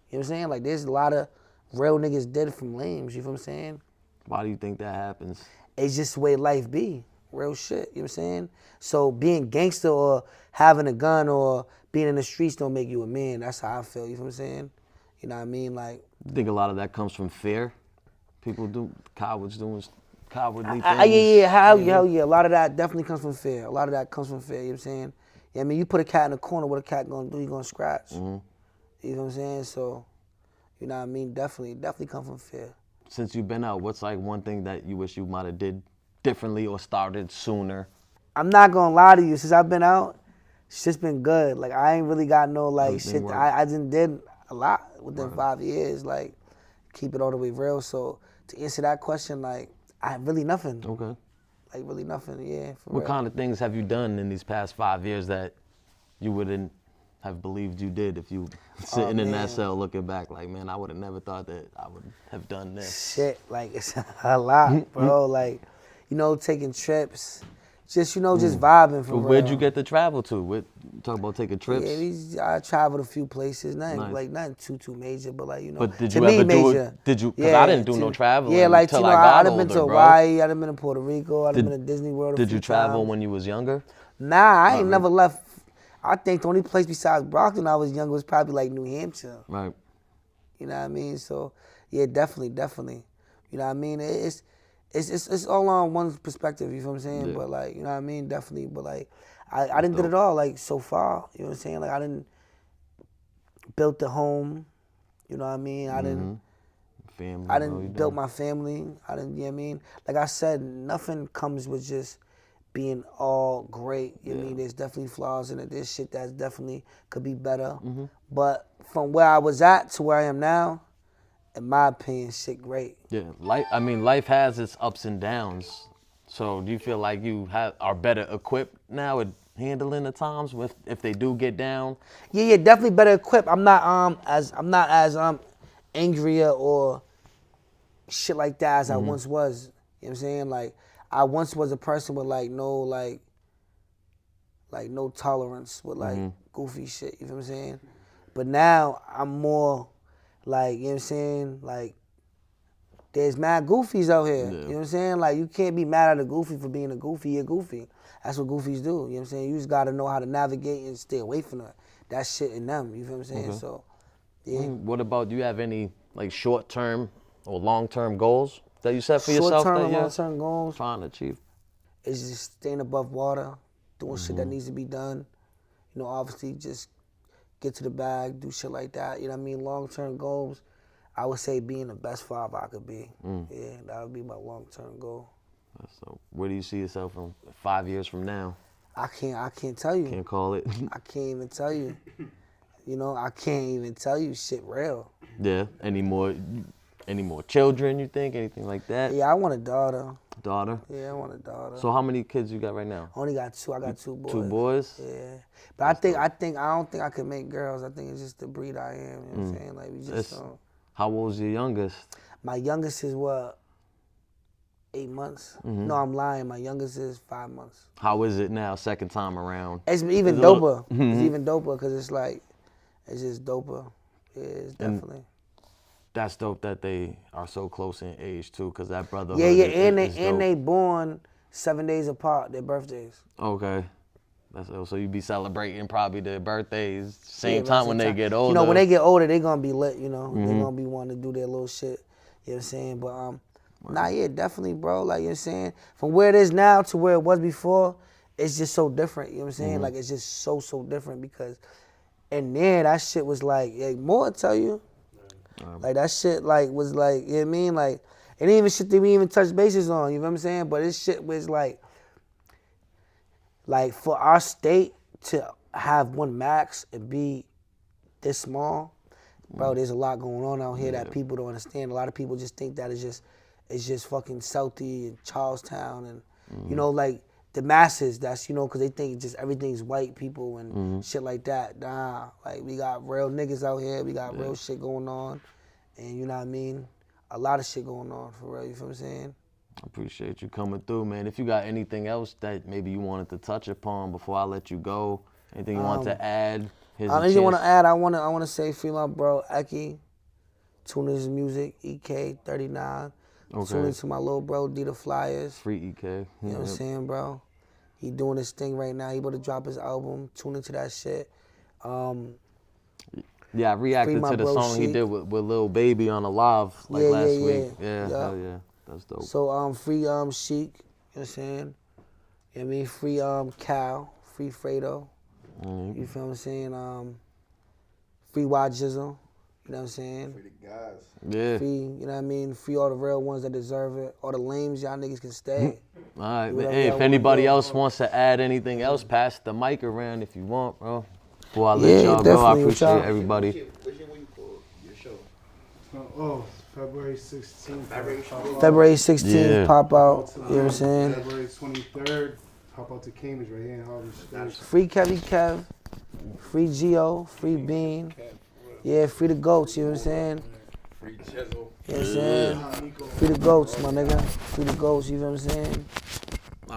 You know what I'm saying? Like, there's a lot of real niggas dead from lames, you know what I'm saying? Why do you think that happens? It's just the way life be, real shit, you know what I'm saying? So being gangster or having a gun or being in the streets don't make you a man. That's how I feel, you know what I'm saying? You know what I mean? Like, you think a lot of that comes from fear? People do cowards doing cowardly things. Hell yeah. A lot of that definitely comes from fear. A lot of that comes from fear, you know what I'm saying? Yeah, I mean, you put a cat in a corner, what a cat gonna do? He gonna scratch. You know what I'm saying? So, you know what I mean? Definitely come from fear. Since you've been out, what's like one thing that you wish you might have did differently or started sooner? I'm not gonna lie to you. Since I've been out, it's just been good. Like, I ain't really got no, like, shit. I just did a lot within 5 years. Like, keep it all the way real. So, to answer that question, like, I have really nothing. Okay. Like, really nothing, yeah. What kind of things have you done in these past 5 years that you wouldn't have believed you did if you sitting in that cell looking back? Like, man, I would have never thought that I would have done this. Shit, like, it's a lot, bro. Like, you know, taking trips. Just, you know, just vibing for real. Where'd you get to travel to? Talk about taking trips. Yeah, I traveled a few places. Nothing too major, but like, you know. But did you ever do it? Did you? Because I didn't do no traveling. Yeah, like, you know, I'd have been to bro. Hawaii. I'd have been to Puerto Rico. I'd have been to Disney World. Did you travel when you was younger? Nah, I ain't never left. I think the only place besides Brockton I was younger was probably like New Hampshire. Right. You know what I mean? So, yeah, definitely. You know what I mean? It's all on one perspective, you feel what I'm saying? Yeah. But, like, you know what I mean? Definitely. But, like, I didn't did it all, like, so far. You know what I'm saying? Like, I didn't built the home. You know what I mean? I didn't build my family. I didn't, you know what I mean? Like I said, nothing comes with just being all great. You know what I mean? There's definitely flaws in it. There's shit that definitely could be better. But from where I was at to where I am now, in my opinion, shit great. Yeah, life has its ups and downs. So do you feel like you are better equipped now at handling the times if they do get down? Yeah, definitely better equipped. I'm not as angrier or shit like that as I once was. You know what I'm saying? Like I once was a person with no tolerance with goofy shit. You feel what I'm saying? But now I'm more like, you know what I'm saying? Like there's mad goofies out here. Yeah. You know what I'm saying? Like you can't be mad at a goofy for being a goofy. You're goofy. That's what goofies do. You know what I'm saying? You just gotta know how to navigate and stay away from that shit in them. You feel what I'm saying? So, yeah. What about, do you have any like short-term or long-term goals that you set for yourself? Short-term and long-term goals. Trying to achieve. It's just staying above water, doing shit that needs to be done. You know, obviously just get to the bag, do shit like that. You know what I mean? Long-term goals, I would say being the best father I could be. Yeah, that would be my long-term goal. So where do you see yourself in 5 years from now? I can't tell you. Can't call it. I can't even tell you. You know, I can't even tell you shit real. Yeah. Any more children, you think? Anything like that? Yeah, I want a daughter. Daughter? Yeah, I want a daughter. So how many kids you got right now? I only got two. I got two boys. 2 boys? Yeah. But I don't think I could make girls. I think it's just the breed I am. You know what I'm saying? Like we just don't. How old's your youngest? My youngest is 8 months. No, I'm lying. My youngest is 5 months. How is it now, second time around? It's even doper. It's even doper because it's like, it's just doper. Yeah, it's definitely. That's dope that they are so close in age too, because that brotherhood and they born 7 days apart, their birthdays. Okay. So you be celebrating probably their birthdays same time when they get older. You know, when they get older, they gonna be lit, you know. They gonna be wanting to do their little shit. You know what I'm saying? But definitely, bro. Like, you know what I'm saying? From where it is now to where it was before, it's just so different. You know what I'm saying? Like, it's just so different because in there, that shit was like more, I tell you. Like, that shit, like, was like, you know what I mean? Like, it ain't even shit that we even touch bases on, you know what I'm saying? But this shit was like for our state to have one max and be this small, bro, there's a lot going on out here that people don't understand. A lot of people just think that it's just fucking Southie and Charlestown and, you know, like the masses, that's, you know, because they think just everything's white people and shit like that. Nah, like we got real niggas out here. We got real shit going on. And you know what I mean? A lot of shit going on for real, you feel what I'm saying? I appreciate you coming through, man. If you got anything else that maybe you wanted to touch upon before I let you go, anything you want to add? Anything I want to add, I want to say free my bro, Eki. Tune in his music, EK39. Okay. Tune into my little bro, D the Flyers. Free EK. You know what I'm saying, bro? He doing his thing right now. He about to drop his album. Tune into that shit. Yeah, I reacted to the song he did with Lil Baby on a live last week. Yeah, hell yeah. That's dope. So free Chic, you know what I'm saying? You know what I mean? Free Cal, free Fredo. You feel what I'm saying? Free Wajizzle, you know what I'm saying? Free the guys. Yeah. Free, you know what I mean? Free all the real ones that deserve it. All the lames, y'all niggas can stay. All right, but hey, if anybody else wants to add anything else, pass the mic around if you want, bro. Before I let y'all go, I appreciate everybody. What's your week for your show? February 16th. February 16th, pop out, you know what I'm saying? February 23rd, pop out to Cambridge right here in Harvard. Free Kevy Kev, free Geo, free Bean. Yeah, free the goats, you know what I'm saying? Free Chisel. You know what I'm saying? Free the goats, my nigga. Free the goats, you know what I'm saying?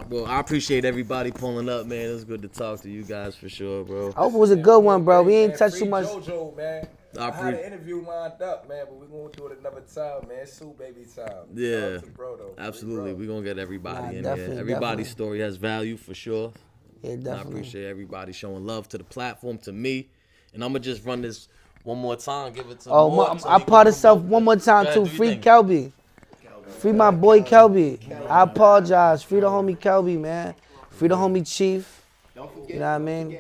Well, I appreciate everybody pulling up, man. It was good to talk to you guys for sure, bro. I hope it was a good one, bro. We ain't touched too much. JoJo, man. I had an interview lined up, man, but we're going to do it another time, man. Sue baby time. Yeah, bro, though. absolutely. We're going to get everybody in definitely, here. Everybody's story has value for sure. Yeah, definitely. I appreciate everybody showing love to the platform, to me. And I'm going to just run this one more time. Give it to I part of self one more time too. Free Kelby. Free my boy Kelby. I apologize. Free the homie Kelby, man. Free the homie Chief. You know what I mean?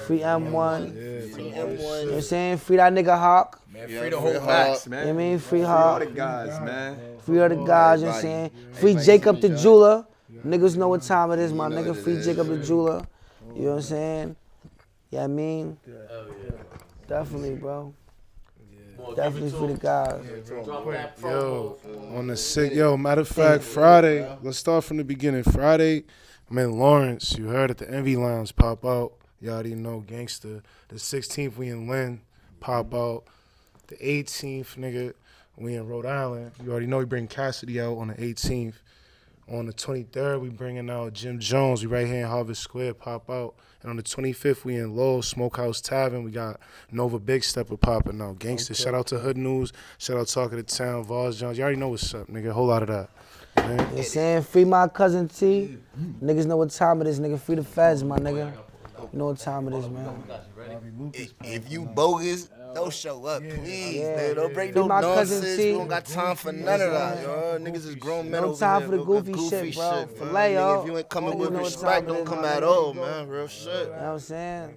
Free M1. You know what I'm saying? Free that nigga Hawk. Man, free the whole box, man. You know what I mean? Free Hawk. Free all the guys, man. Free all the guys, you know what I'm saying? Free Jacob the jeweler. Niggas know what time it is, my nigga. Free Jacob the jeweler. You know what I'm saying? Yeah, I mean? Definitely, bro. Definitely free the guys. Yo, on the sick. Yo, matter of fact, Friday. Let's start from the beginning. Friday, I'm in Lawrence. You heard at the Envy Lounge pop out. Y'all already know Gangsta. The 16th, we in Lynn, pop out. The 18th, nigga, we in Rhode Island. You already know we bring Cassidy out on the 18th. On the 23rd, we bringing out Jim Jones. We right here in Harvest Square, pop out. And on the 25th, we in Lowell, Smokehouse Tavern. We got Nova Big Stepper popping out. Gangsta, okay. Shout out to Hood News. Shout out Talk of the Town, Vaz Jones. You already know what's up, nigga. A whole lot of that. You know what I'm saying? Free my cousin T. Niggas know what time it is, nigga. Free the feds, my nigga. You know what time it is, man. If you bogus, don't show up, please. Yeah. Don't bring Free no my nonsense. cousin T. We don't got time for none of that, yo. Niggas is grown men No over time here. for the goofy shit, bro. Filet, yo. If you ain't coming with respect, don't come at all, man. Real shit. You know what I'm saying?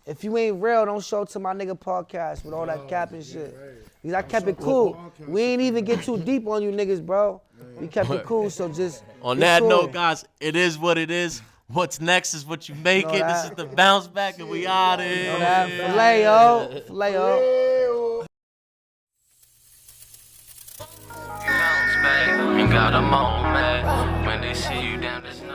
If you ain't real, don't show to my nigga podcast with all that cap and shit. Because I kept it cool. We ain't even get too deep on you niggas, bro. We kept it cool, so just... On that note, guys, it is what it is. What's next is what you make it. This is the bounce back, and we out of here. Filet, yo. Filet, yo. Bounce back and got a moment when they see you down this night.